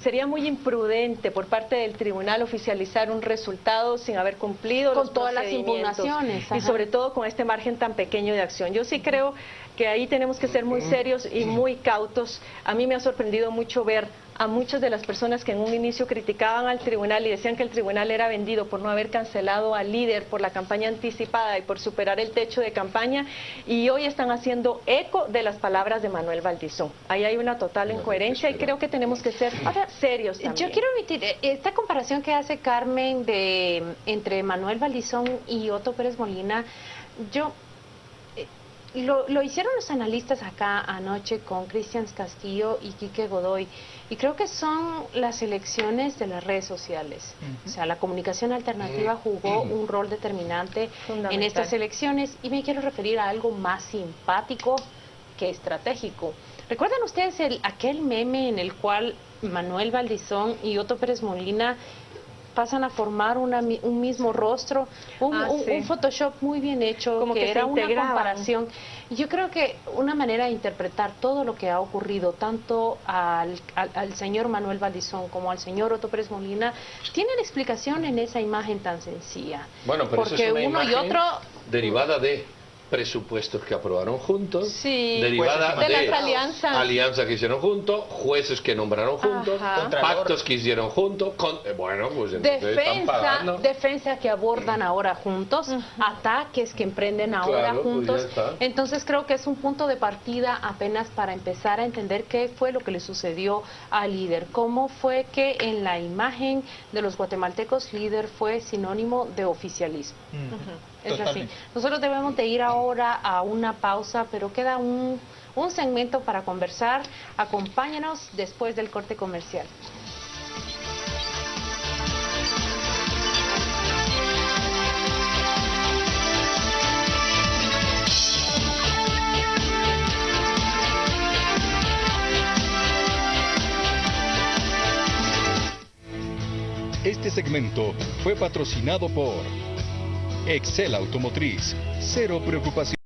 sería muy imprudente por parte del tribunal oficializar un resultado sin haber cumplido con los todas las procedimientos impugnaciones. y sobre todo con este margen tan pequeño de acción. Yo sí creo que ahí tenemos que ser muy serios y muy cautos. A mí me ha sorprendido mucho ver a muchas de las personas que en un inicio criticaban al tribunal y decían que el tribunal era vendido por no haber cancelado al líder por la campaña anticipada y por superar el techo de campaña, y hoy están haciendo eco de las palabras de Manuel Valdizón. Ahí hay una total incoherencia y creo que tenemos que ser serios también. Yo quiero emitir esta comparación que hace Carmen entre Manuel Valdizón y Otto Pérez Molina. Lo hicieron los analistas acá anoche con Cristian Castillo y Quique Godoy, y creo que son las elecciones de las redes sociales. O sea, la comunicación alternativa jugó un rol determinante en estas elecciones, y me quiero referir a algo más simpático que estratégico. ¿Recuerdan ustedes aquel meme en el cual Manuel Valdizón y Otto Pérez Molina pasan a formar un mismo rostro, un Photoshop muy bien hecho, como que era una comparación? Y yo creo que una manera de interpretar todo lo que ha ocurrido, tanto al señor Manuel Valdizón como al señor Otto Pérez Molina, tienen explicación en esa imagen tan sencilla. Bueno, pero porque eso es una uno imagen y otro derivada de presupuestos que aprobaron juntos, sí, derivada de las alianzas que hicieron juntos, jueces que nombraron juntos, pactos que hicieron juntos, bueno, pues entonces están pagando. Defensa que abordan ahora juntos, ataques que emprenden ahora juntos. Pues entonces creo que es un punto de partida apenas para empezar a entender qué fue lo que le sucedió al líder, cómo fue que en la imagen de los guatemaltecos líder fue sinónimo de oficialismo. Es así. Nosotros debemos de ir ahora a una pausa, pero queda un segmento para conversar. Acompáñanos después del corte comercial. Este segmento fue patrocinado por Excel Automotriz. Cero preocupación.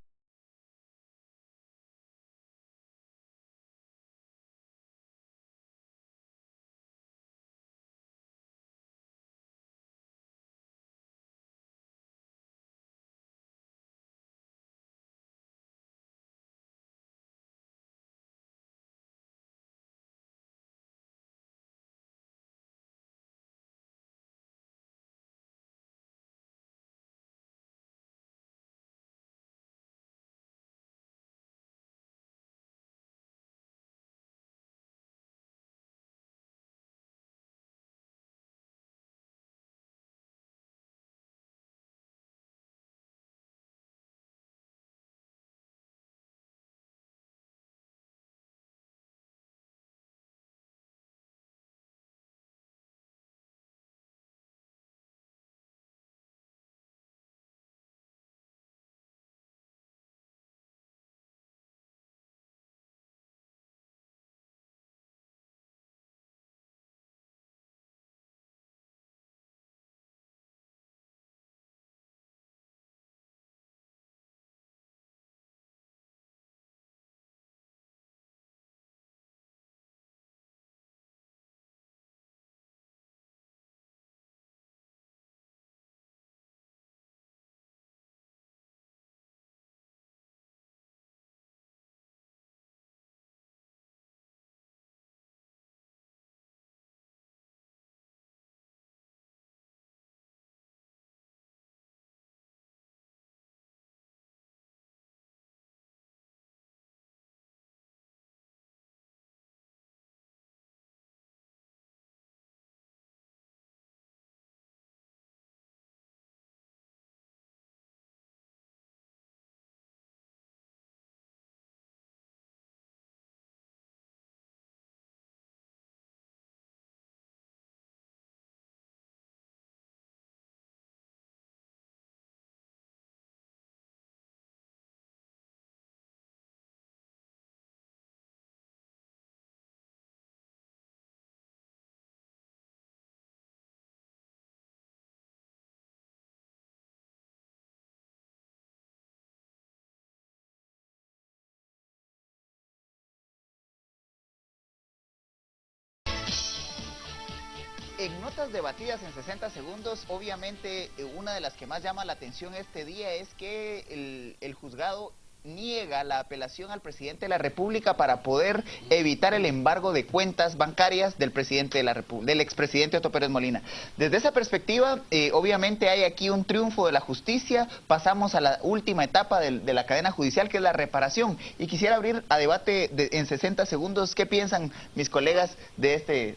En notas debatidas en 60 segundos, obviamente una de las que más llama la atención este día es que el juzgado niega la apelación al presidente de la República para poder evitar el embargo de cuentas bancarias del presidente de la del expresidente Otto Pérez Molina. Desde esa perspectiva, obviamente hay aquí un triunfo de la justicia. Pasamos a la última etapa de la cadena judicial, que es la reparación. Y quisiera abrir a debate en 60 segundos. ¿Qué piensan mis colegas de este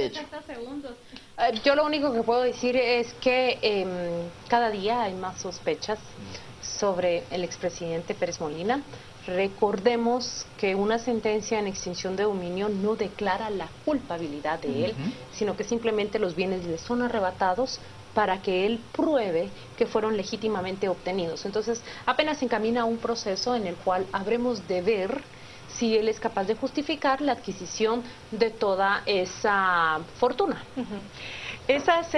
hecho? 60 segundos. Yo lo único que puedo decir es que cada día hay más sospechas sobre el expresidente Pérez Molina. Recordemos que una sentencia en extinción de dominio no declara la culpabilidad de él, sino que simplemente los bienes le son arrebatados para que él pruebe que fueron legítimamente obtenidos. Entonces, apenas se encamina a un proceso en el cual habremos de ver si él es capaz de justificar la adquisición de toda esa fortuna. Esas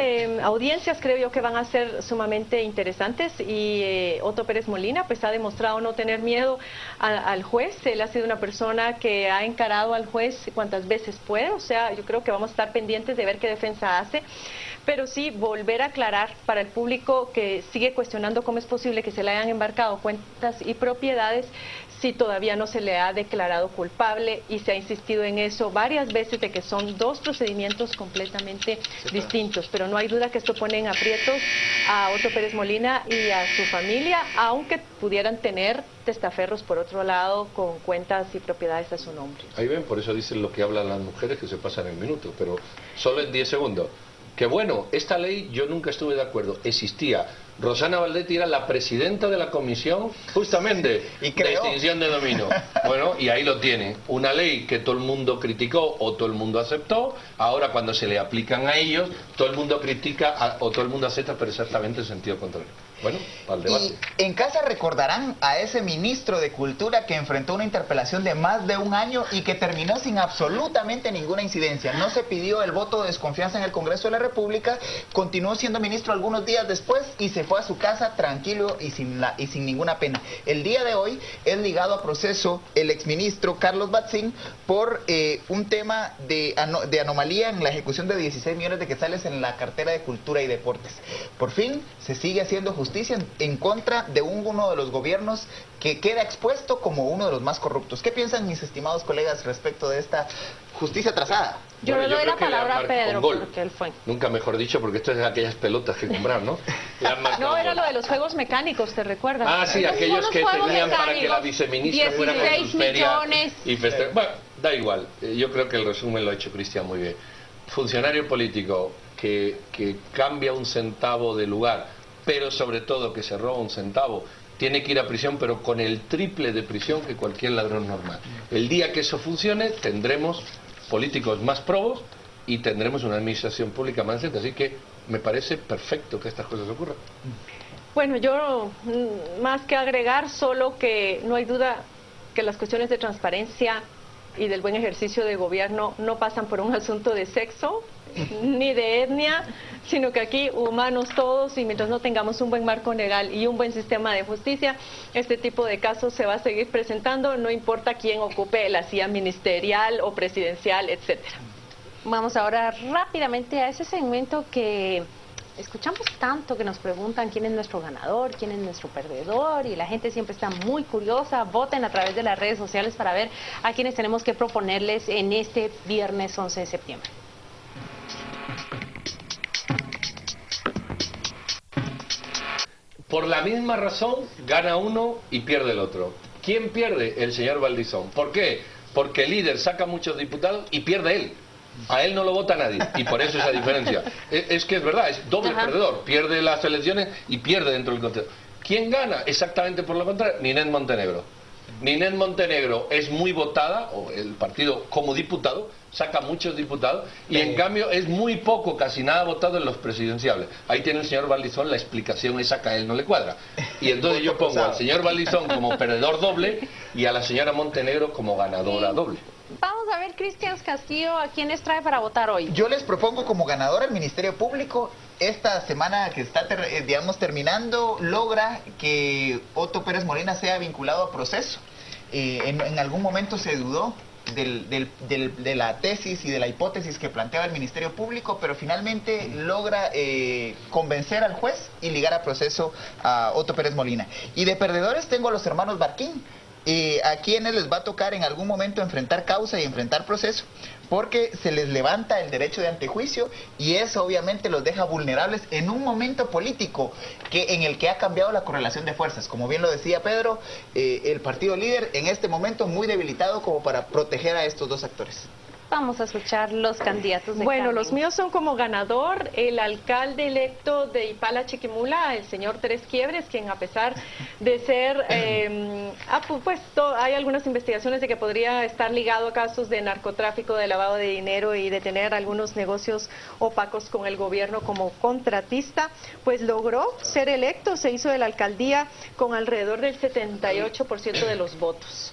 audiencias creo yo que van a ser sumamente interesantes y Otto Pérez Molina pues ha demostrado no tener miedo al juez. Él ha sido una persona que ha encarado al juez cuantas veces puede, o sea, yo creo que vamos a estar pendientes de ver qué defensa hace. Pero sí, volver a aclarar para el público que sigue cuestionando cómo es posible que se le hayan embarcado cuentas y propiedades si todavía no se le ha declarado culpable, y se ha insistido en eso varias veces de que son dos procedimientos completamente distintos. Pero no hay duda que esto pone en aprietos a Otto Pérez Molina y a su familia, aunque pudieran tener testaferros por otro lado con cuentas y propiedades a su nombre. Ahí ven, por eso dicen lo que hablan las mujeres, que se pasan en minutos, pero solo en 10 segundos. Que bueno, esta ley yo nunca estuve de acuerdo, existía. Rosana Valdetti era la presidenta de la comisión justamente de extinción de dominio. Bueno, y ahí lo tiene. Una ley que todo el mundo criticó o todo el mundo aceptó. Ahora cuando se le aplican a ellos, todo el mundo critica o todo el mundo acepta, pero exactamente en sentido contrario. Bueno, para el debate. Y en casa recordarán a ese ministro de Cultura que enfrentó una interpelación de más de un año y que terminó sin absolutamente ninguna incidencia. No se pidió el voto de desconfianza en el Congreso de la República, continuó siendo ministro algunos días después y se fue a su casa tranquilo y sin ninguna pena. El día de hoy es ligado a proceso el exministro Carlos Batzin por un tema de anomalía en la ejecución de 16 millones de quetzales en la cartera de Cultura y Deportes. Por fin se sigue haciendo justicia en contra de uno de los gobiernos que queda expuesto como uno de los más corruptos. ¿Qué piensan mis estimados colegas respecto de esta justicia trazada? Yo le doy la palabra a Pedro, porque él fue. Nunca mejor dicho, porque esto es de aquellas pelotas que compraron, ¿no? No, era lo de los juegos mecánicos, ¿te recuerdas? Ah, sí, aquellos que tenían para que la viceministra fuera con sus ferias y festejar. Bueno, da igual, yo creo que el resumen lo ha hecho Cristian muy bien. Funcionario político que cambia un centavo de lugar, pero sobre todo que se roba un centavo, tiene que ir a prisión, pero con el triple de prisión que cualquier ladrón normal. El día que eso funcione, tendremos políticos más probos y tendremos una administración pública más decente. Así que me parece perfecto que estas cosas ocurran. Bueno, yo más que agregar, solo que no hay duda que las cuestiones de transparencia y del buen ejercicio de gobierno no pasan por un asunto de sexo ni de etnia, sino que aquí humanos todos, y mientras no tengamos un buen marco legal y un buen sistema de justicia, este tipo de casos se va a seguir presentando, no importa quién ocupe la silla ministerial o presidencial, etcétera. Vamos ahora rápidamente a ese segmento que escuchamos tanto, que nos preguntan quién es nuestro ganador, quién es nuestro perdedor, y la gente siempre está muy curiosa. Voten a través de las redes sociales para ver a quienes tenemos que proponerles en este viernes 11 de septiembre. Por la misma razón, gana uno y pierde el otro. ¿Quién pierde? El señor Valdizón. ¿Por qué? Porque el líder saca muchos diputados y pierde él. A él no lo vota nadie, y por eso esa diferencia. Es que es verdad, es doble perdedor. Pierde las elecciones y pierde dentro del Consejo. ¿Quién gana? Exactamente por lo contrario, Ninette Montenegro. Ninette Montenegro es muy votada, o el partido como diputado, saca muchos diputados, y en cambio es muy poco, casi nada votado en los presidenciables. Ahí tiene el señor Valdizón la explicación esa que a él no le cuadra. Y entonces yo pongo al señor Valdizón como perdedor doble y a la señora Montenegro como ganadora doble. Vamos a ver, Cristian Castillo, ¿a quiénes trae para votar hoy? Yo les propongo como ganador al Ministerio Público. Esta semana que está, digamos, terminando, logra que Otto Pérez Molina sea vinculado a proceso. En algún momento se dudó de la tesis y de la hipótesis que planteaba el Ministerio Público, pero finalmente logra convencer al juez y ligar a proceso a Otto Pérez Molina. Y de perdedores tengo a los hermanos Barquín, a quienes les va a tocar en algún momento enfrentar causa y enfrentar proceso, porque se les levanta el derecho de antejuicio y eso obviamente los deja vulnerables en un momento político en el que ha cambiado la correlación de fuerzas. Como bien lo decía Pedro, el partido líder en este momento muy debilitado como para proteger a estos dos actores. Vamos a escuchar los candidatos de Bueno, Carmen. los míos son como ganador el alcalde electo de Ipala Chiquimula, el señor Teres Quiebres, quien a pesar de ser, hay algunas investigaciones de que podría estar ligado a casos de narcotráfico, de lavado de dinero y de tener algunos negocios opacos con el gobierno como contratista, pues logró ser electo, se hizo de la alcaldía con alrededor del 78% de los votos.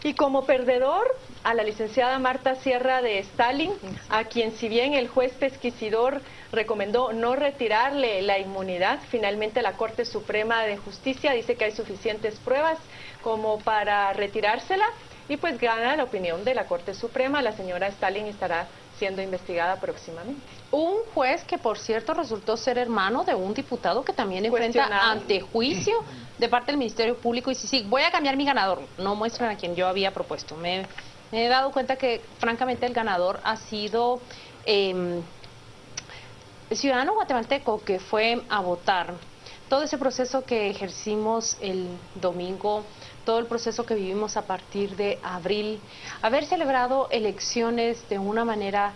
Y como perdedor, a la licenciada Marta Sierra de Stalin, a quien si bien el juez pesquisidor recomendó no retirarle la inmunidad, finalmente la Corte Suprema de Justicia dice que hay suficientes pruebas como para retirársela y pues gana la opinión de la Corte Suprema. La señora Stalin estará siendo investigada próximamente. Un juez que, por cierto, resultó ser hermano de un diputado que también enfrenta antejuicio de parte del Ministerio Público. Y sí, voy a cambiar mi ganador. No muestran a quien yo había propuesto. Me he dado cuenta que, francamente, el ganador ha sido el ciudadano guatemalteco que fue a votar. Todo ese proceso que ejercimos el domingo, todo el proceso que vivimos a partir de abril, haber celebrado elecciones de una manera,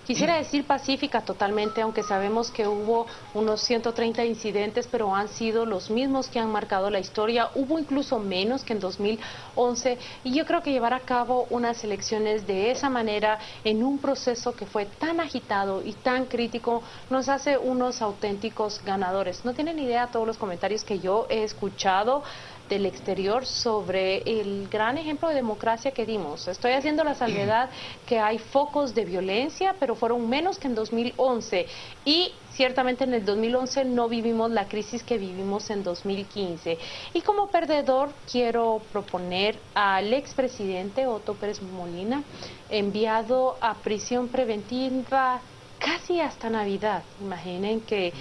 quisiera decir pacífica totalmente, aunque sabemos que hubo unos 130 incidentes, pero han sido los mismos que han marcado la historia, hubo incluso menos que en 2011, y yo creo que llevar a cabo unas elecciones de esa manera, en un proceso que fue tan agitado y tan crítico, nos hace unos auténticos ganadores. No tienen idea todos los comentarios que yo he escuchado del exterior sobre el gran ejemplo de democracia que dimos. Estoy haciendo la salvedad que hay focos de violencia, pero fueron menos que en 2011 y ciertamente en el 2011 no vivimos la crisis que vivimos en 2015. Y como perdedor quiero proponer al expresidente Otto Pérez Molina, enviado a prisión preventiva casi hasta Navidad. Imaginen que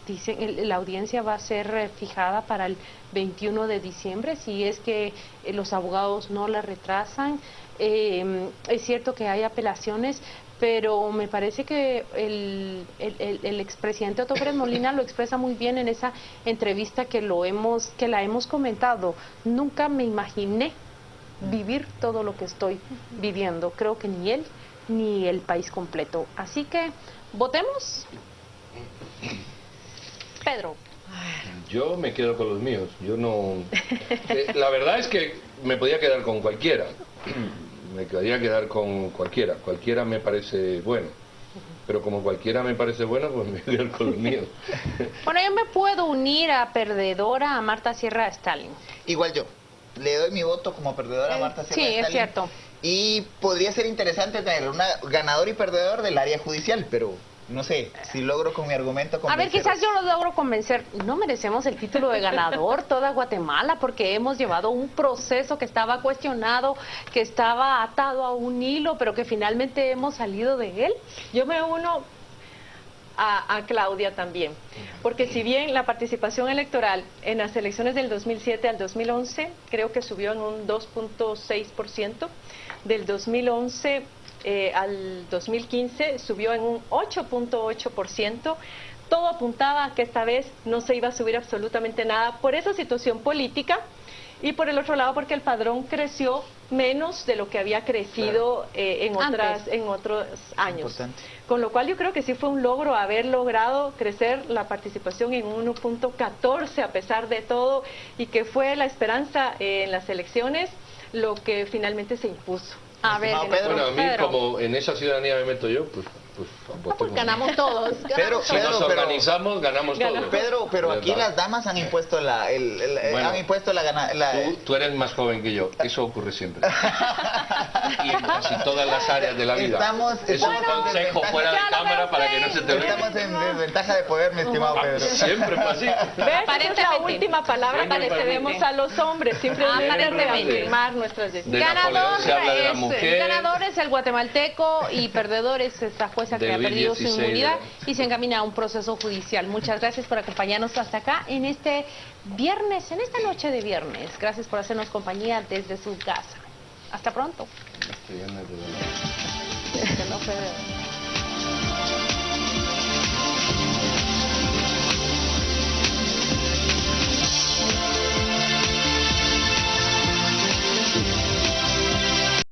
dicen la audiencia va a ser fijada para el 21 de diciembre, si es que los abogados no la retrasan. Es cierto que hay apelaciones, pero me parece que el expresidente Otto Pérez Molina lo expresa muy bien en esa entrevista que la hemos comentado. Nunca me imaginé vivir todo lo que estoy viviendo. Creo que ni él ni el país completo. Así que, ¿votemos? Pedro. Yo me quedo con los míos. Yo no... la verdad es que me podía quedar con cualquiera. Me podría quedar con cualquiera. Cualquiera me parece bueno. Pero como cualquiera me parece bueno, pues me quedo con los míos. Bueno, yo me puedo unir a perdedora a Marta Sierra Stalin. Igual yo. Le doy mi voto como perdedora a Marta Sierra Sí, Stalin. es cierto. Y podría ser interesante tener una ganador y perdedor del área judicial, pero no sé si logro con mi argumento convencer. A ver, quizás yo los logro convencer. No merecemos el título de ganador toda Guatemala porque hemos llevado un proceso que estaba cuestionado, que estaba atado a un hilo, pero que finalmente hemos salido de él. Yo me uno a Claudia también, porque si bien la participación electoral en las elecciones del 2007 al 2011 creo que subió en un 2.6%, del 2011 al 2015 subió en un 8.8%, todo apuntaba a que esta vez no se iba a subir absolutamente nada por esa situación política y por el otro lado porque el padrón creció menos de lo que había crecido en otros años. Importante. Con lo cual yo creo que sí fue un logro haber logrado crecer la participación en 1.14 a pesar de todo y que fue la esperanza en las elecciones lo que finalmente se impuso. A ver, bueno, a mí como en esa ciudadanía me meto yo, pues ganamos todos. Si nos organizamos, ganamos todos. Pedro, pero aquí las damas han impuesto Tú eres más joven que yo, eso ocurre siempre. y en casi todas las áreas de la vida. Es un consejo fuera de cámara para que no se te olvide. Estamos en desventaja de poder, mi estimado Pedro. Siempre fue así. ¿Ves? Esa es la última palabra que le cedemos a los hombres. Simplemente reafirmar nuestras decisiones. Ganador es el guatemalteco y perdedor es esta jueza que ha perdido su inmunidad y se encamina a un proceso judicial. Muchas gracias por acompañarnos hasta acá en este viernes, en esta noche de viernes. Gracias por hacernos compañía desde su casa. Hasta pronto.